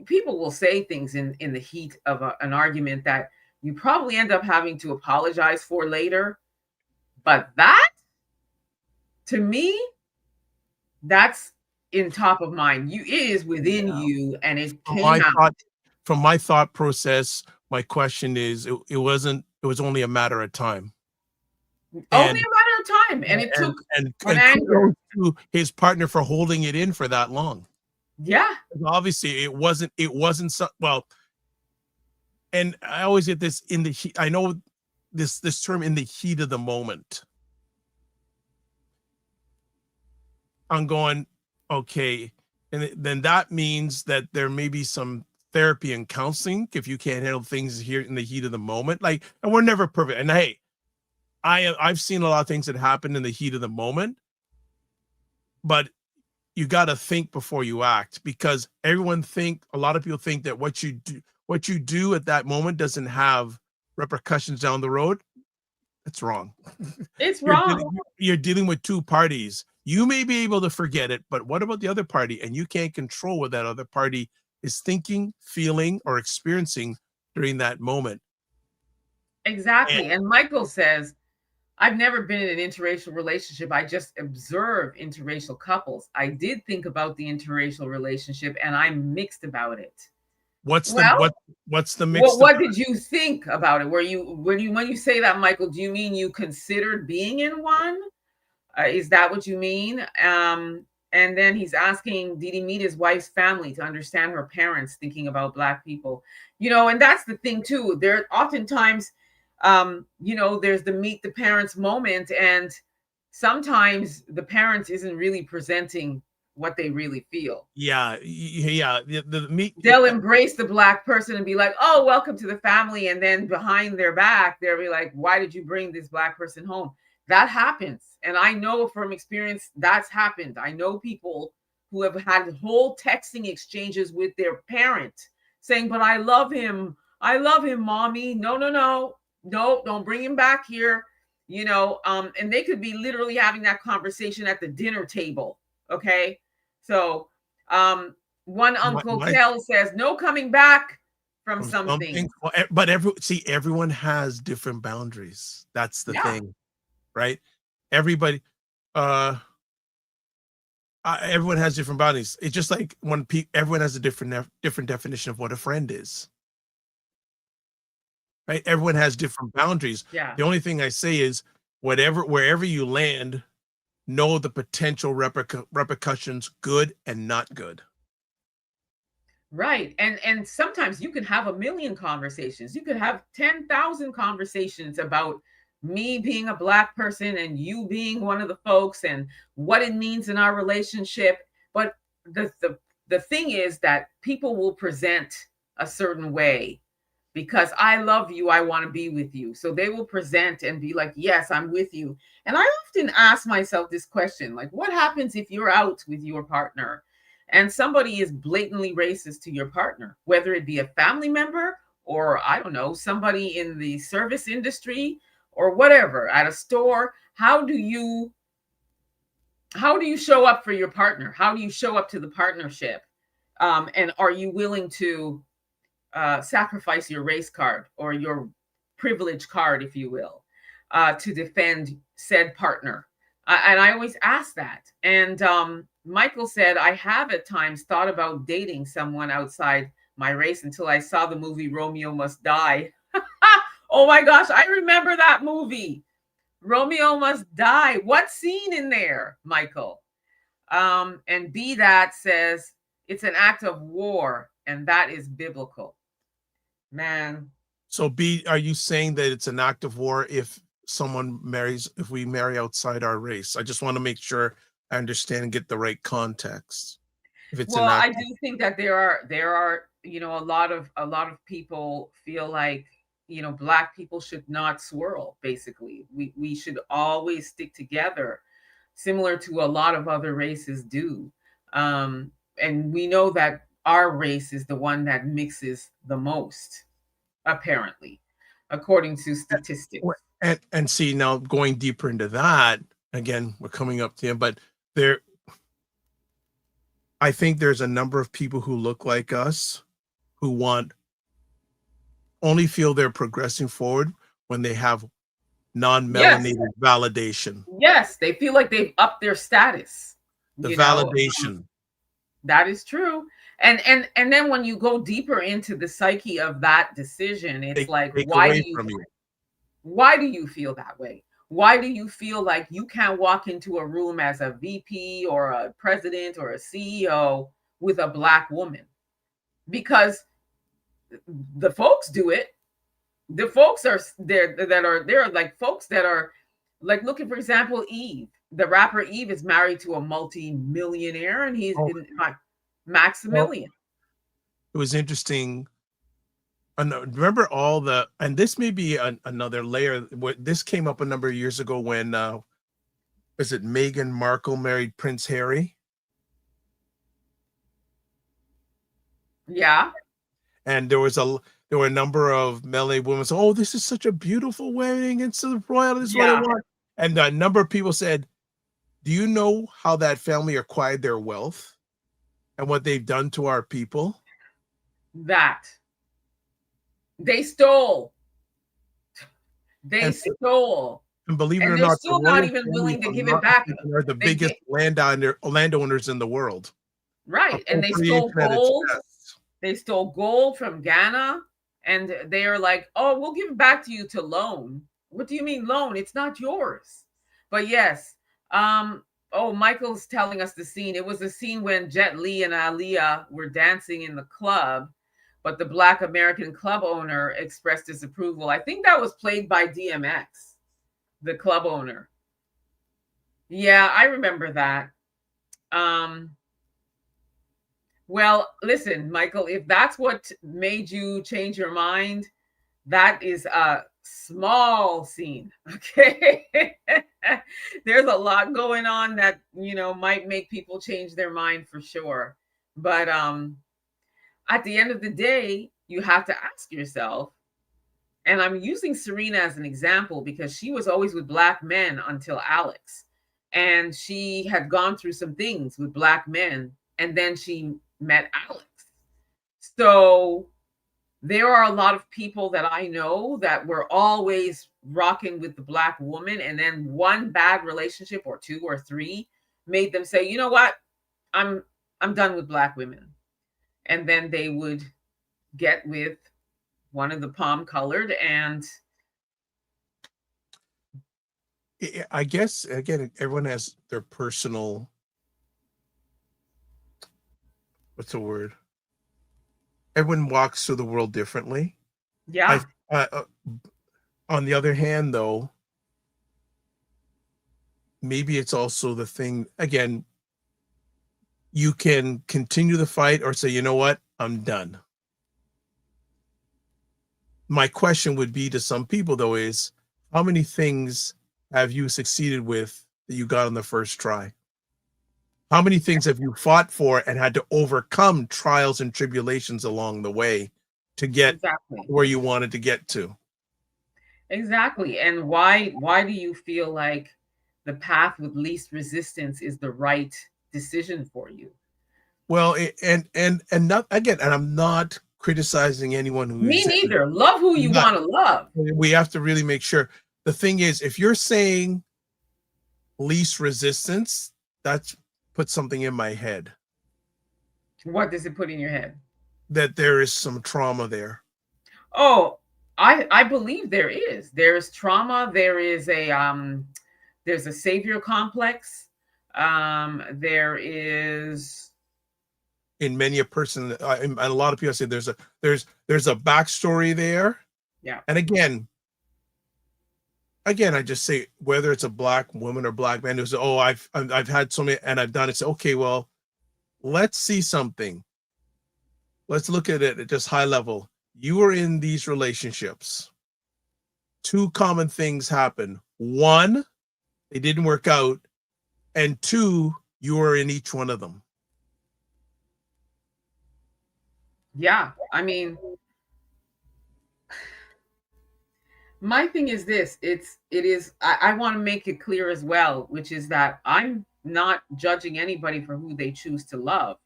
People will say things in the heat of an argument that you probably end up having to apologize for later. But that, to me, that's in top of mind. It is within you, and it came out.
From my thought process, my question is, it was only a matter of time.
Only a matter of time, and it took
and
anger
to his partner for holding it in for that long.
Yeah,
obviously it wasn't so well. And I always get this in the heat. I know this term, in the heat of the moment. I'm going, okay, and then that means that there may be some therapy and counseling if you can't handle things here in the heat of the moment. Like, and we're never perfect. And hey, I've seen a lot of things that happen in the heat of the moment, but you got to think before you act, because a lot of people think that what you do at that moment doesn't have repercussions down the road. That's wrong.
It's wrong.
You're dealing with two parties. You may be able to forget it, but what about the other party? And you can't control what that other party is thinking, feeling, or experiencing during that moment.
Exactly. And Michael says, I've never been in an interracial relationship. I just observe interracial couples. I did think about the interracial relationship, and I'm mixed about it.
What's the mix?
What did you think about it? When you say that, Michael, do you mean you considered being in one? Is that what you mean? And then he's asking, did he meet his wife's family to understand her parents thinking about Black people? And that's the thing too. There oftentimes, there's the meet the parents moment, and sometimes the parents isn't really presenting what they really feel.
Yeah.
They'll embrace the Black person and be like, oh, welcome to the family. And then behind their back, they'll be like, why did you bring this Black person home? That happens. And I know from experience that's happened. I know people who have had whole texting exchanges with their parent saying, but I love him. I love him, mommy. No, don't bring him back here. And they could be literally having that conversation at the dinner table. Okay. So one Uncle Kel says, no coming back from something.
But everyone has different boundaries. That's the thing, right? Everybody, everyone has different boundaries. It's just like when everyone has a different definition of what a friend is. Right? Everyone has different boundaries.
Yeah.
The only thing I say is, wherever you land, know the potential repercussions, good and not good.
Right. And sometimes you can have a million conversations. You could have 10,000 conversations about me being a Black person and you being one of the folks and what it means in our relationship. But the thing is that people will present a certain way. Because I love you, I want to be with you. So they will present and be like, yes, I'm with you. And I often ask myself this question, like, what happens if you're out with your partner and somebody is blatantly racist to your partner, whether it be a family member or, I don't know, somebody in the service industry or whatever, at a store? How do you show up for your partner? How do you show up to the partnership? And are you willing to sacrifice your race card or your privilege card, if you will, to defend said partner? And I always ask that. And Michael said, I have at times thought about dating someone outside my race until I saw the movie Romeo Must Die. Oh my gosh, I remember that movie. Romeo Must Die. What scene in there, Michael? And B that says, it's an act of war, and that is biblical. Man.
So B, are you saying that it's an act of war if we marry outside our race? I just want to make sure I understand and get the right context.
I do think that there are, a lot of people feel like, Black people should not swirl. Basically, we should always stick together, similar to a lot of other races do. And we know that our race is the one that mixes the most, apparently, according to statistics.
And see, now going deeper into that, again, we're coming up to him, but I think there's a number of people who look like us who want only feel they're progressing forward when they have
Yes.
non-melanated validation.
Yes, they feel like they've upped their status.
The
You know,
validation.
that is true. And then when you go deeper into the psyche of that decision, it's like,
Take away from you.
why do you feel that way? Why do you feel like you can't walk into a room as a VP or a president or a CEO with a Black woman? Because the folks do it. The folks are there that are there, like folks that are like, looking, for example, Eve. The rapper Eve is married to a multi-millionaire, and he's
Oh,
in
well,
Maximilian.
it was interesting. Remember all the, and this may be another layer. What this came up a number of years ago when was it Meghan Markle married Prince Harry?
Yeah.
And there were a number of Malay women said, "Oh, this is such a beautiful wedding. It's so royal. This is what I
Yeah.
want." And a number of people said, "Do you know how that family acquired their wealth and what they've done to our people?"
That they stole. They
And,
stole.
and believe it
And
or
they're
not, the
still not
royal
even
family,
willing
if
to
I'm
give
not
it back.
mistaken, are the
They
biggest landowners in the world.
Right. And they
For the
stole
internet, it's
gold.
best.
They stole gold from Ghana. And they are like, oh, we'll give it back to you to loan. What do you mean loan? It's not yours. But yes. Oh, Michael's telling us the scene. It was a scene when Jet Li and Aaliyah were dancing in the club, but the Black American club owner expressed disapproval. I think that was played by DMX, the club owner. Yeah, I remember that. Um, well, listen, Michael, if that's what made you change your mind, that is a small scene. Okay. There's a lot going on that, might make people change their mind for sure. But at the end of the day, you have to ask yourself, and I'm using Serena as an example because she was always with Black men until Alex. And she had gone through some things with Black men, and then she met Alex. So there are a lot of people that I know that were always rocking with the Black woman, and then one bad relationship or two or three made them say, you know what, I'm done with Black women. And then they would get with one of the palm colored, and
I guess again, everyone has their personal, what's the word? Everyone walks through the world differently.
yeah.
On the other hand, though, maybe it's also the thing, again, you can continue the fight or say, you know what, I'm done. My question would be to some people, though, is how many things have you succeeded with that you got on the first try? How many things have you fought for and had to overcome trials and tribulations along the way to get
Exactly.
where you wanted to get to?
Exactly. And why do you feel like the path with least resistance is the right decision for you?
Well, and not again, and I'm not criticizing anyone
Me
who's
neither. Love who you
not.
want to love.
We have to really make sure. The thing is, if you're saying least resistance, that's put something in my head.
What does it put in your head?
That there is some trauma there.
Oh, I believe there is. There's trauma. There's a savior complex. There is,
In many a person, and a lot of people say there's a backstory there.
yeah.
And again, I just say whether it's a Black woman or Black man who says, "Oh, I've had so many and I've done it." Say, okay, well, let's see something. Let's look at it at just high level. You are in these relationships. Two common things happen. One, they didn't work out, and two, you are in each one of them.
Yeah. I mean, my thing is this, I want to make it clear as well, which is that I'm not judging anybody for who they choose to love.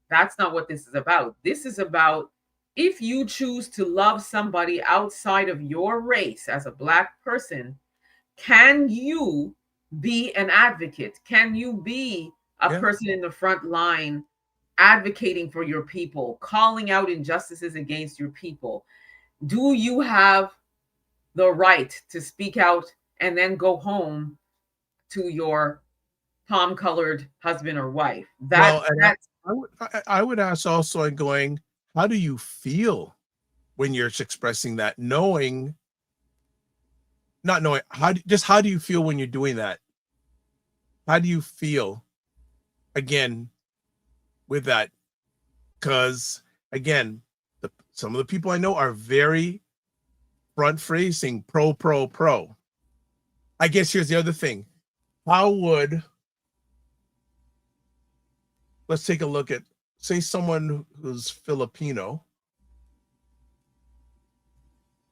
That's not what this is about. This is about if you choose to love somebody outside of your race as a Black person, can you be an advocate? Can you be a
Yeah.
person in the front line advocating for your people, calling out injustices against your people? Do you have the right to speak out and then go home to your palm-colored husband or wife?
Well, and
That's
I would ask also and going, how do you feel when you're expressing that, knowing, not knowing, how do you feel when you're doing that? How do you feel again with that? Because again, some of the people I know are very front facing, pro. I guess here's the other thing. How would, let's take a look at, say, someone who's Filipino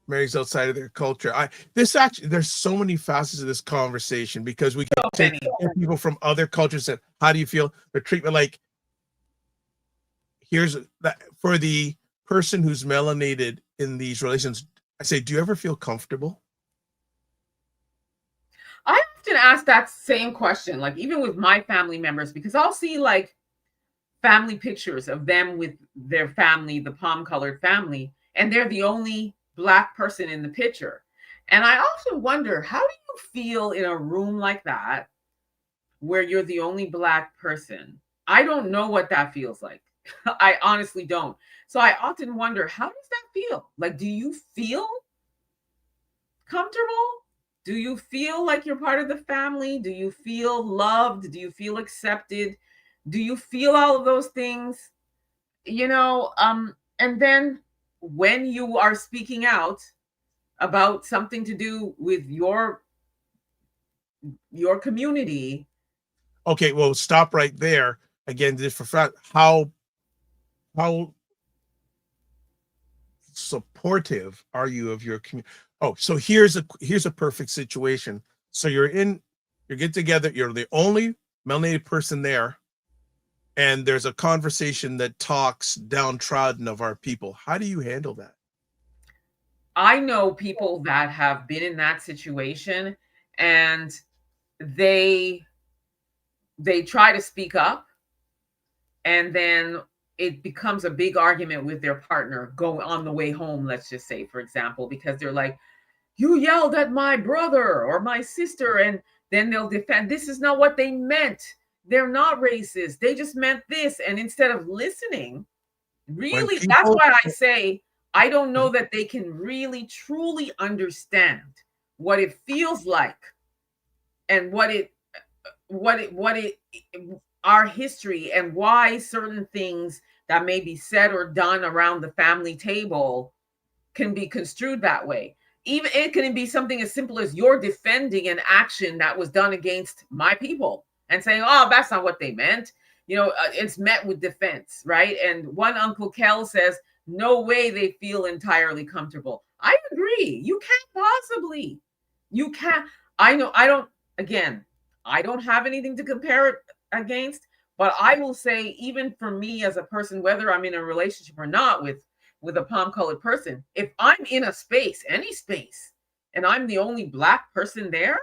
marries outside of their culture. There's so many facets of this conversation, because we can
so
take
many.
people from other cultures and how do you feel their treatment? Like, here's that for the person who's melanated in these relations. I say, do you ever feel comfortable?
I often ask that same question, like even with my family members, because I'll see like family pictures of them with their family, the palm-colored family, and they're the only Black person in the picture. And I often wonder, how do you feel in a room like that where you're the only Black person? I don't know what that feels like. I honestly don't. So I often wonder, how does that feel? Like, do you feel comfortable? Do you feel like you're part of the family? Do you feel loved? Do you feel accepted? Do you feel all of those things? And then when you are speaking out about something to do with your community.
Okay, well, stop right there. Again, just for how supportive are you of your community? Oh, so here's a perfect situation. So you get together, you're the only melanated person there, and there's a conversation that talks downtrodden of our people. How do you handle that?
I know people that have been in that situation, and they try to speak up, and then it becomes a big argument with their partner going on the way home, let's just say, for example, because they're like, you yelled at my brother or my sister, and then they'll defend, this is not what they meant, they're not racist, they just meant this. And instead of listening,
When
really, that's
people,
why I say I don't know that they can really truly understand what it feels like, and what it our history, and why certain things that may be said or done around the family table can be construed that way. Even it can be something as simple as you're defending an action that was done against my people and saying, oh, that's not what they meant. It's met with defense, right? And one Uncle Kel says, no way they feel entirely comfortable. I agree. You can't possibly. You can't. I know. Again, I don't have anything to compare it against, but I will say, even for me as a person, whether I'm in a relationship or not with a palm-colored person, if I'm in a space, any space, and I'm the only Black person there,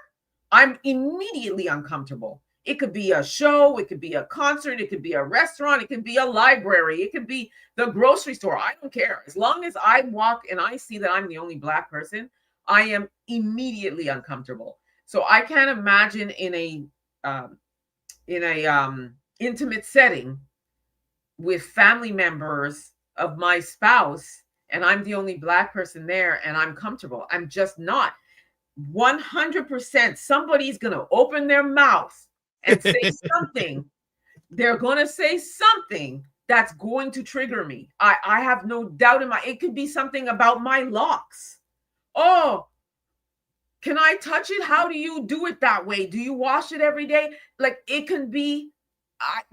I'm immediately uncomfortable. It could be a show, it could be a concert, it could be a restaurant, it could be a library, it could be the grocery store. I don't care. As long as I walk and I see that I'm the only Black person, I am immediately uncomfortable. So I can't imagine in a intimate setting with family members of my spouse, and I'm the only Black person there, and I'm comfortable. I'm just not. 100%. Somebody's going to open their mouth and say something. They're going to say something that's going to trigger me. I have no doubt it could be something about my locks. Oh, can I touch it? How do you do it that way? Do you wash it every day? Like, it can be,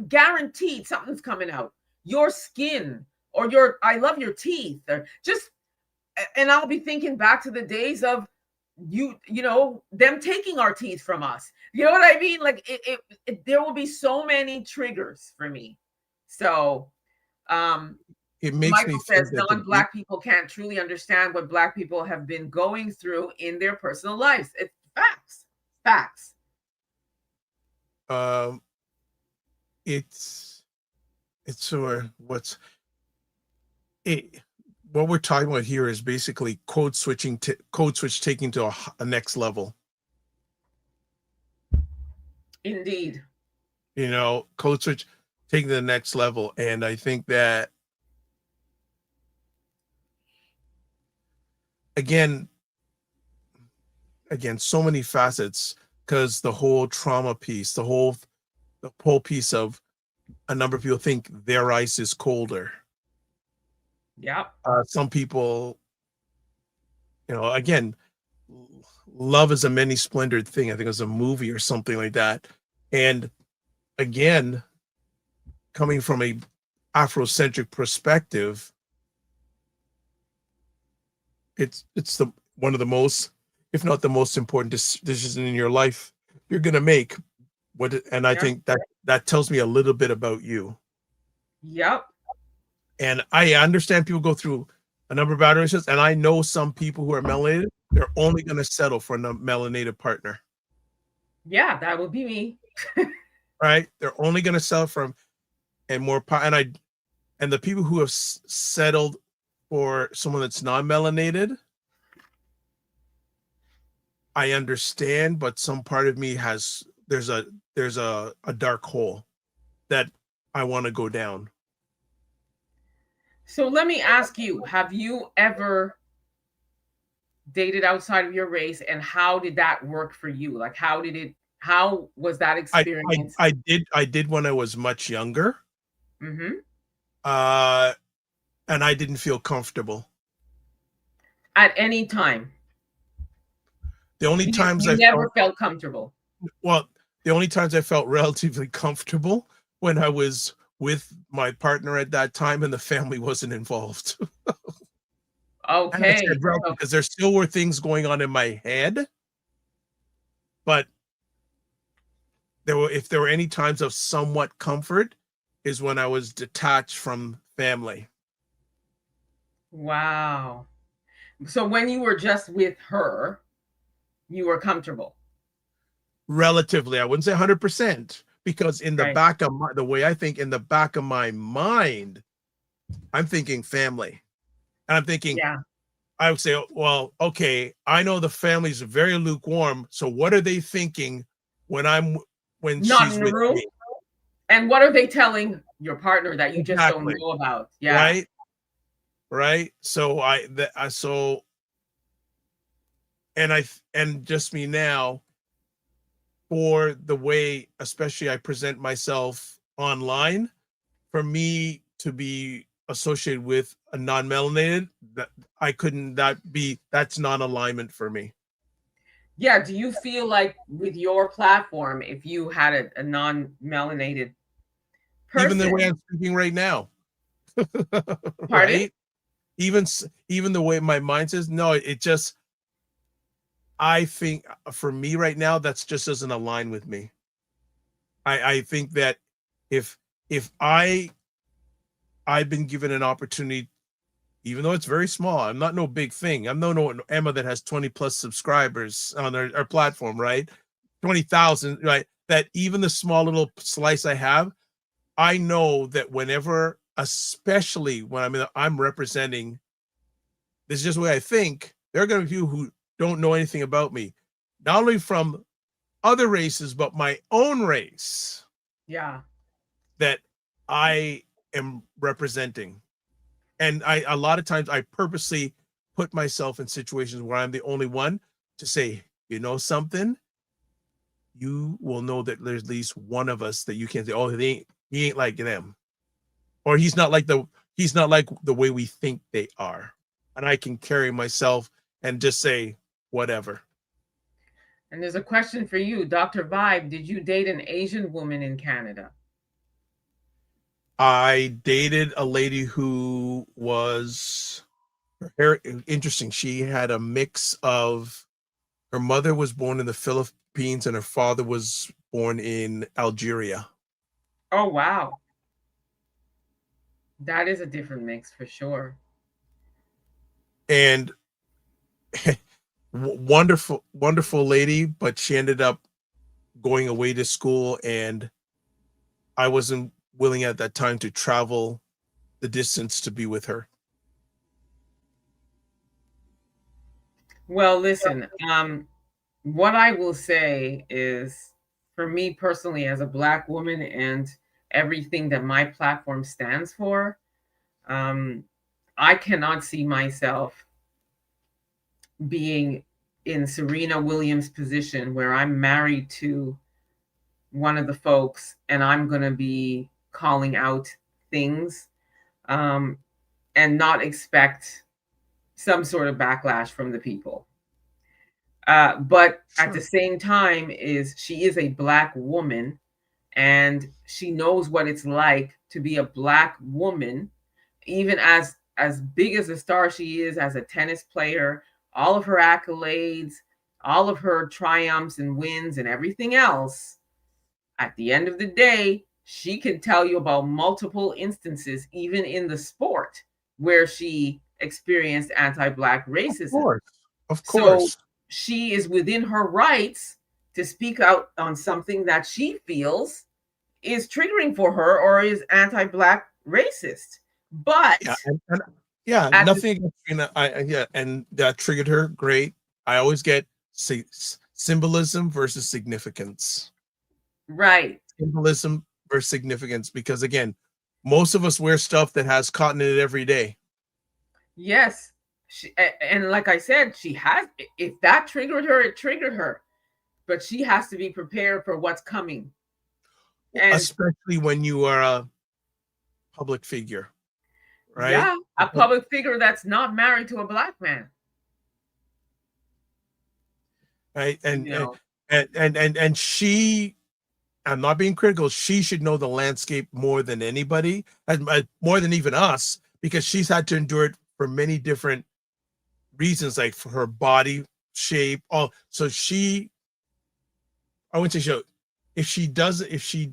guaranteed something's coming out. Your skin, or I love your teeth, or just, and I'll be thinking back to the days of them taking our teeth from us. You know what I mean? Like, there will be so many triggers for me. So,
it makes me
Michael
think
says
that the deep,
non-black people can't truly understand what black people have been going through in their personal lives. It's facts. Facts.
um, it's sort of it. What we're talking about here is basically code switch taking to a next level.
Indeed.
You know, code switch taking to the next level, and I think that again, so many facets, because the whole trauma piece, the whole piece of a number of people think their ice is colder.
Yeah.
Some people, you know, again, love is a many splendored thing. I think it was a movie or something like that. And again, coming from a Afrocentric perspective, it's the one of the most, if not the most important decisions in your life you're gonna make. And I think that tells me a little bit about you.
Yep.
And I understand people go through a number of adorations, and I know some people who are melanated, they're only going to settle for a melanated partner.
Yeah, that would be me.
Right? They're only going to settle for and more. And the people who have settled for someone that's non-melanated, I understand, but some part of me there's a dark hole that I want to go down.
So let me ask you, have you ever dated outside of your race, and how did that work for you? Like, how was that experience?
I did when I was much younger.
Mm-hmm.
And I didn't feel comfortable.
At any time?
The only times
I never felt comfortable.
Well, the only times I felt relatively comfortable when I was with my partner at that time and the family wasn't involved.
Okay.
Because there still were things going on in my head, but if there were any times of somewhat comfort, is when I was detached from family.
Wow. So when you were just with her, you were comfortable?
Relatively. I wouldn't say 100%, because in the back of the way I think, in the back of my mind, I'm thinking family. And I'm thinking, I would say, well, okay, I know the family's very lukewarm. So what are they thinking when she's with me?
And what are they telling your partner that you just don't know about? Yeah.
Right. So and just me now, for the way, especially I present myself online, for me to be associated with a non-melanated, that's non-alignment for me.
Yeah. Do you feel like with your platform, if you had a non-melanated person,
even the way I'm speaking right now,
right?
Even the way my mind says, no, I think for me right now, that's just doesn't align with me. I think that if I've been given an opportunity, even though it's very small, I'm not no big thing. I'm no Emma that has 20 plus subscribers on our platform, right? 20,000, right? That even the small little slice I have, I know that whenever, especially when I'm representing, this is just the way I think, there are going to be people who don't know anything about me, not only from other races, but my own race.
Yeah.
That I am representing. And a lot of times I purposely put myself in situations where I'm the only one to say, you know something, you will know that there's at least one of us that you can't say, oh, he ain't like them, or he's not like the way we think they are. And I can carry myself and just say whatever.
And there's a question for you, Dr. Vibe. Did you date an Asian woman in Canada?
I dated a lady who was very interesting. She had a mix of, her mother was born in the Philippines and her father was born in Algeria.
Oh, wow. That is a different mix for sure.
And wonderful, wonderful lady, but she ended up going away to school, and I wasn't willing at that time to travel the distance to be with her.
Well, listen, what I will say is, for me personally, as a Black woman and everything that my platform stands for, um, I cannot see myself being in Serena Williams' position where I'm married to one of the folks and I'm going to be calling out things, um, and not expect some sort of backlash from the people. But at the
Sure.
same time, is she is a Black woman, and she knows what it's like to be a Black woman, even as big as a star she is as a tennis player, all of her accolades, all of her triumphs and wins and everything else. At the end of the day, she can tell you about multiple instances, even in the sport, where she experienced anti-Black
Of
racism.
course. Of
So
course.
she is within her rights to speak out on something that she feels is triggering for her or is anti-Black racist. But
Yeah. And yeah,
at the
nothing against Trina. Yeah, and that triggered her. Great. I always get symbolism versus significance.
right,
Symbolism versus significance, because again, most of us wear stuff that has cotton in it every day.
yes, and like I said, she has. If that triggered her, it triggered her. But she has to be prepared for what's coming. And
Especially when you are a public figure, right?
yeah, a public figure that's not married to a Black man.
Right.
You know,
And she, I'm not being critical, she should know the landscape more than anybody, and more than even us, because she's had to endure it for many different reasons, like for her body shape. All so she, I wouldn't say she, if she does, if she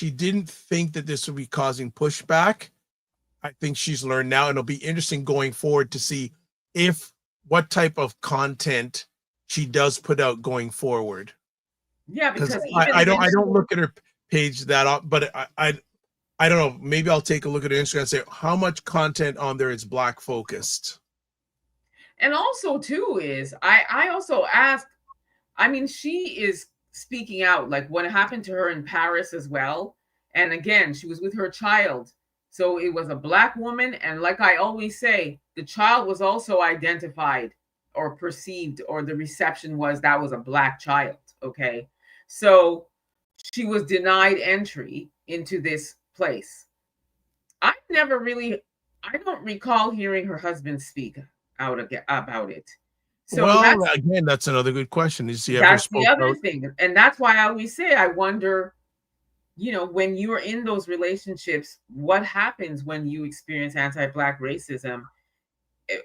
didn't think that this would be causing pushback, I think she's learned now, and it'll be interesting going forward to see if what type of content she does put out going forward.
yeah,
Because
because even
I don't
eventually,
look at her page that up, but I don't know. Maybe I'll take a look at her Instagram and say how much content on there is Black focused.
and also too is I also asked. I mean, she is speaking out like what happened to her in Paris as well. And again, she was with her child. So it was a Black woman. And like I always say, the child was also identified or perceived, or the reception was that was a Black child. Okay. So she was denied entry into this place. I never really, I don't recall hearing her husband speak out about it. So
Well, again, that's another good question. Is he ever
that's the
spoke
other
out?
thing. And that's why I always say, I wonder, when you're in those relationships, what happens when you experience anti-Black racism,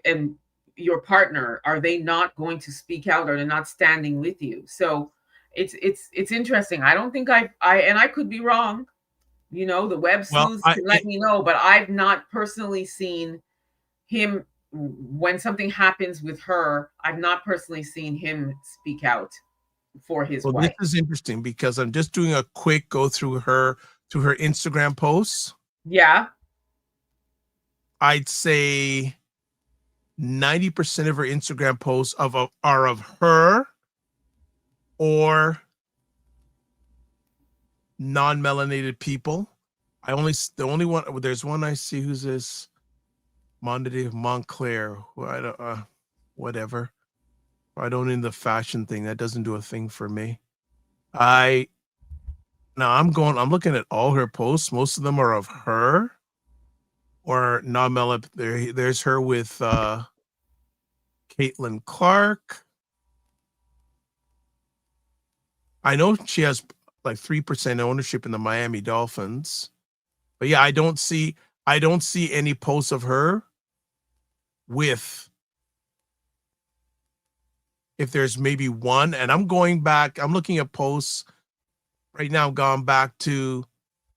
and your partner, are they not going to speak out, or they're not standing with you? So it's interesting. I don't think I could be wrong. The web
Well,
sleuths can let me know, but I've not personally seen him when something happens with her. I've not personally seen him speak out for his
well, this
wife.
is interesting because I'm just doing a quick go through her Instagram posts.
Yeah.
I'd say 90% of her Instagram posts are of her or non-melanated people. The only one, there's one I see who's this Monday of Montclair, who I don't, whatever. I don't in the fashion thing. That doesn't do a thing for me. I'm looking at all her posts. Most of them are of her or non-melanated. There's her with Caitlin Clark. I know she has like 3% ownership in the Miami Dolphins. But yeah, I don't see any posts of her with, if there's maybe one, and I'm going back, I'm looking at posts right now, gone back to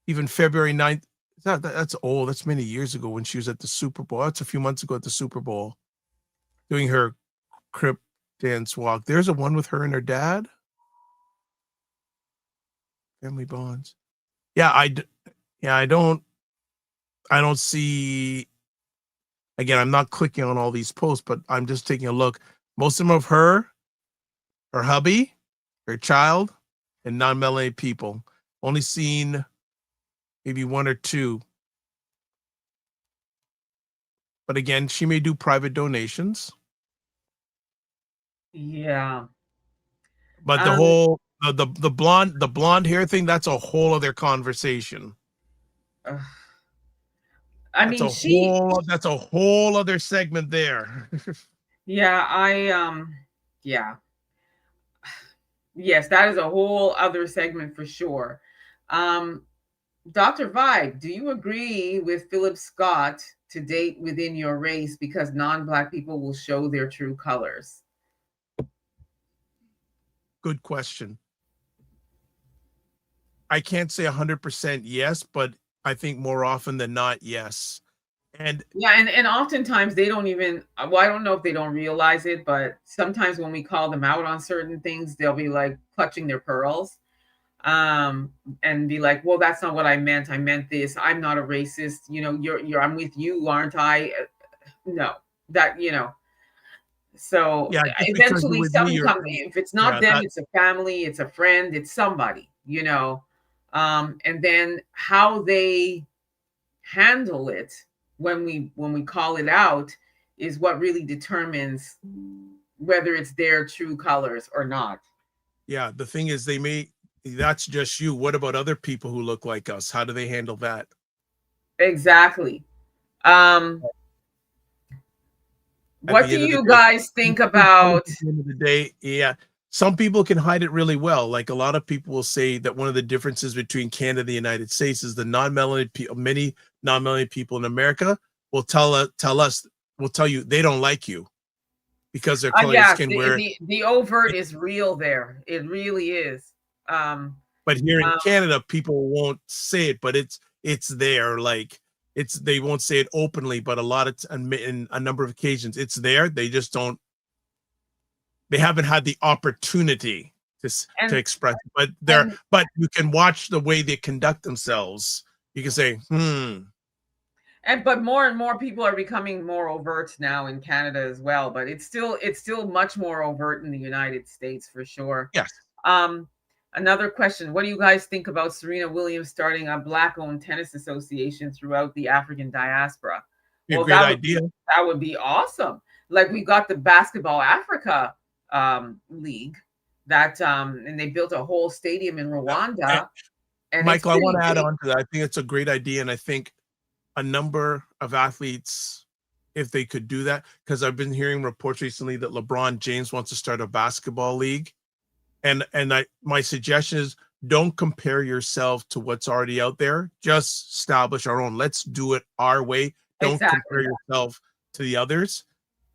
even February 9th, That's old. That's many years ago when she was at the Super Bowl. That's a few months ago at the Super Bowl doing her crip dance walk. There's a one with her and her dad. Family bonds. Yeah, I don't see. Again, I'm not clicking on all these posts, but I'm just taking a look. Most of them of her hubby, her child, and non-melanated people. Only seen maybe one or two. But again, she may do private donations.
Yeah.
But the whole the blonde hair thing, that's a whole other conversation.
I
That's
mean,
that's a whole other segment there.
yeah, yeah. Yes, that is a whole other segment for sure. Dr. Vibe, do you agree with Philip Scott to date within your race because non-Black people will show their true colors?
Good question. I can't say 100% yes, but I think more often than not, yes. And
yeah, and oftentimes they don't even, well, I don't know if they don't realize it, but sometimes when we call them out on certain things, they'll be like clutching their pearls, and be like, well, that's not what I meant. I meant this. I'm not a racist. You're I'm with you, aren't I? No, that, so
yeah, just because you're
eventually
with me,
something comes. If it's not them, it's a family, it's a friend, it's somebody, and then how they handle it when we call it out is what really determines whether it's their true colors or not.
yeah, the thing is that's just you. What about other people who look like us? How do they handle that?
Exactly. What do you guys think about?
At the end of the day, yeah, some people can hide it really well. Like a lot of people will say that one of the differences between Canada and the United States is the non-melanated people. Many non-melanated people in America will tell you they don't like you because their color of skin. Where
the overt is real there. It really is.
But here in Canada, people won't say it, but it's there. Like they won't say it openly, but in a number of occasions, it's there. They just don't. They haven't had the opportunity to express it, but you can watch the way they conduct themselves. You can say,
but more and more people are becoming more overt now in Canada as well. But it's still much more overt in the United States for sure.
Yes.
Another question: what do you guys think about Serena Williams starting a Black-owned tennis association throughout the African diaspora?
Well, great idea.
That would be awesome. Like we got the Basketball Africa league that and they built a whole stadium in Rwanda.
And Michael, I want to add on to that. I think it's a great idea, and I think a number of athletes, if they could do that, because I've been hearing reports recently that LeBron James wants to start a basketball league, and my suggestion is don't compare yourself to what's already out there. Just establish our own. Let's do it our way. Don't compare yourself to the others.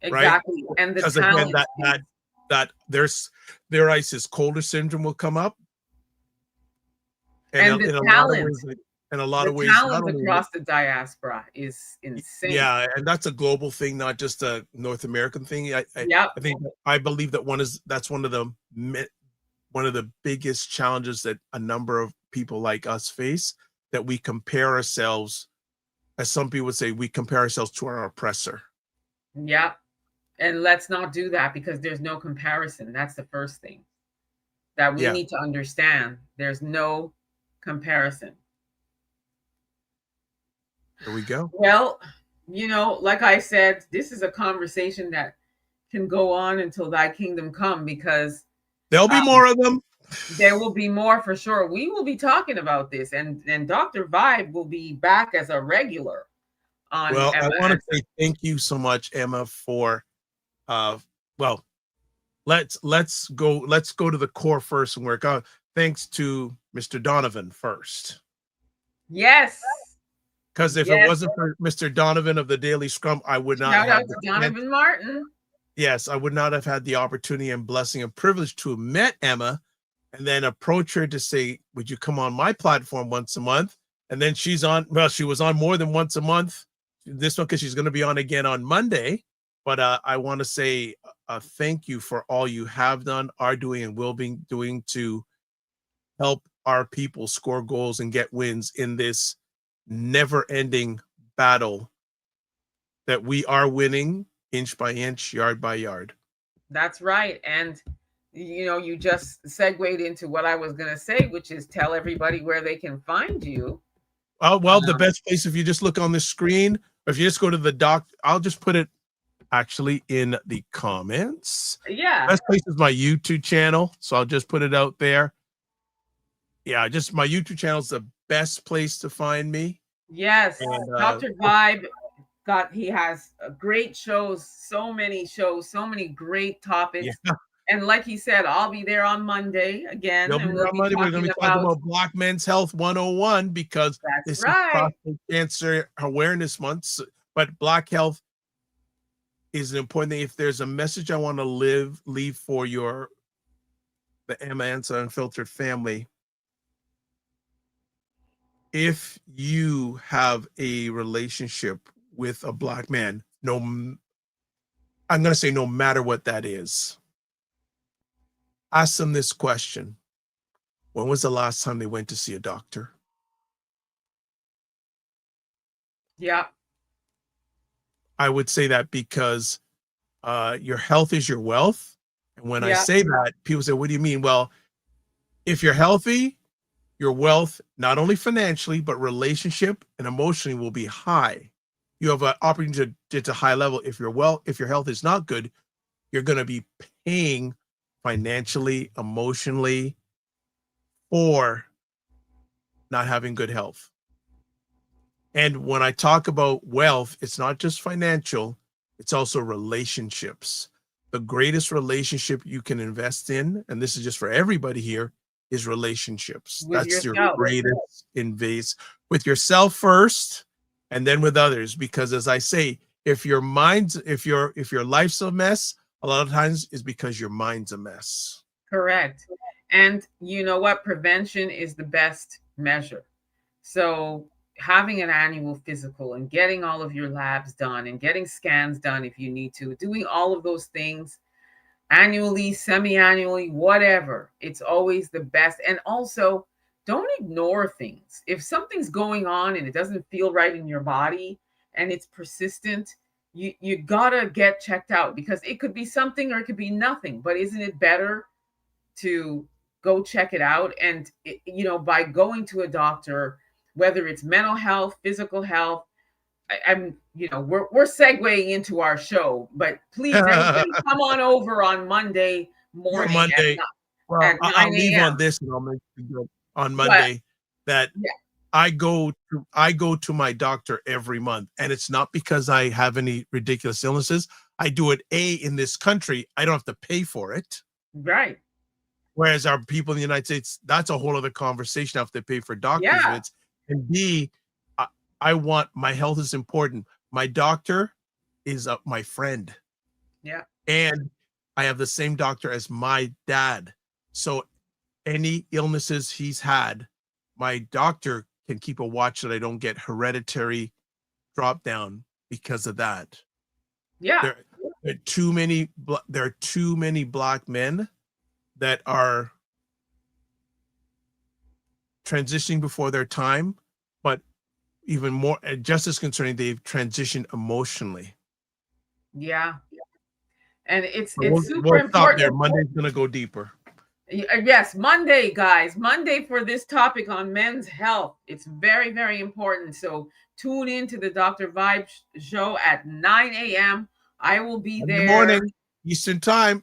Exactly,
right?
And
because again, that their ISIS colder syndrome will come up,
and the talent.
In a lot of ways,
talent across the diaspora is insane.
Yeah, and that's a global thing, not just a North American thing. I believe that that's one of the biggest challenges that a number of people like us face, that we compare ourselves, as some people would say, we compare ourselves to our oppressor.
Yeah. And let's not do that, because there's no comparison. That's the first thing that we need to understand. There's no comparison.
There we go.
Well, like I said, this is a conversation that can go on until thy kingdom come, because
there'll be more of them.
There will be more for sure. We will be talking about this, and Dr. Vibe will be back as a regular on.
Well, I want to say thank you so much, Emma, for let's go to the core first and work out. Thanks to Mr. Donovan first.
Yes.
Because if it wasn't for Mr. Donovan of the Daily Scrum, I would not
shout out to Donovan Martin.
Yes, I would not have had the opportunity and blessing and privilege to have met Emma and then approach her to say, would you come on my platform once a month? And then she's on, well, she was on more than once a month. This one, because she's going to be on again on Monday. But I want to say thank you for all you have done, are doing, and will be doing to help our people score goals and get wins in this never-ending battle that we are winning inch by inch, yard by yard.
That's right. And you just segued into what I was going to say, which is tell everybody where they can find you.
Well, the best place, if you just look on the screen, or if you just go to the doc, I'll just put it actually in the comments.
Yeah.
Best place is my YouTube channel. So I'll just put it out there. Yeah, just my YouTube channel is the best place to find me.
Yes.
And,
Dr. Vibe he has great shows, so many great topics.
Yeah.
And like he said, I'll be there on Monday again.
We're going to be talking about Black Men's Health 101 because this is Prostate Cancer Awareness Month. But Black health is an important thing. If there's a message I want to leave for the Emma Ansa Unfiltered family, if you have a relationship with a Black man, I'm going to say no matter what that is, ask them this question. When was the last time they went to see a doctor?
Yeah.
I would say that because your health is your wealth. And when I say that, people say, what do you mean? Well, if you're healthy, your wealth, not only financially, but relationship and emotionally will be high. You have an opportunity to get to high level. If your health is not good, you're going to be paying financially, emotionally for not having good health. And when I talk about wealth, it's not just financial, it's also relationships. The greatest relationship you can invest in, and this is just for everybody here, is relationships. That's your greatest invest with yourself first, and then with others. Because as I say, if your life's a mess, a lot of times is because your mind's a mess.
Correct. And you know what? Prevention is the best measure. So having an annual physical and getting all of your labs done and getting scans done if you need to, doing all of those things annually, semi-annually, whatever, it's always the best. And also, don't ignore things. If something's going on and it doesn't feel right in your body and it's persistent, you gotta get checked out, because it could be something or it could be nothing. But isn't it better to go check it out? And by going to a doctor, whether it's mental health, physical health, we're segueing into our show, but please, everybody, come on over on Monday morning.
Well, I'll leave on this, and I'll make you on Monday that I go to my doctor every month, and it's not because I have any ridiculous illnesses. I do it in this country, I don't have to pay for it.
Right.
Whereas our people in the United States, that's a whole other conversation. Have to pay for doctor's visits. And B, I want, my health is important. My doctor is my friend.
Yeah.
And I have the same doctor as my dad. So any illnesses he's had, my doctor can keep a watch that I don't get hereditary drop down because of that.
Yeah.
There are too many Black men that are transitioning before their time, but even more, just as concerning, they've transitioned emotionally.
Yeah. And it's super important.
Stop there. Monday's going to go deeper.
Yes, Monday, guys. Monday for this topic on men's health. It's very, very important. So tune in to the Dr. Vibe show at 9 a.m. I will be there.
Good morning, Eastern time.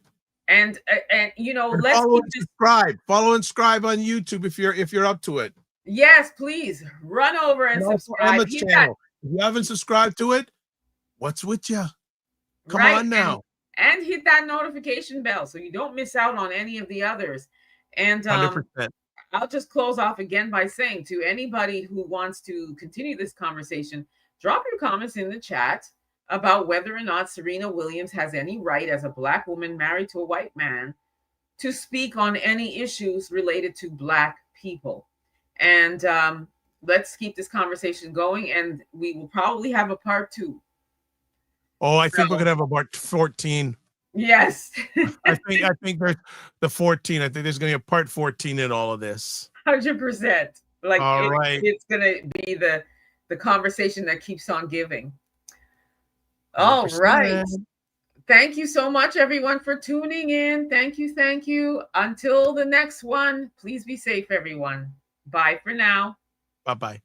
And let's
follow and subscribe on YouTube if you're up to it.
Yes, please run over and subscribe.
Emma's channel. If you haven't subscribed to it, what's with you? Come on now.
And hit that notification bell so you don't miss out on any of the others. And
100%.
I'll just close off again by saying to anybody who wants to continue this conversation, drop your comments in the chat about whether or not Serena Williams has any right, as a Black woman married to a white man, to speak on any issues related to Black people. And let's keep this conversation going, and we will probably have a part 2.
Oh, I think
So,
we're gonna have about 14.
yes.
I think there's the 14. I think there's gonna be a part 14 in all of this.
100%. Like
All right.
it's gonna be the conversation that keeps on giving. All right.
100%.
Thank you so much, everyone, for tuning in. Thank you. Thank you. Until the next one, please be safe, everyone. Bye for now.
Bye-bye.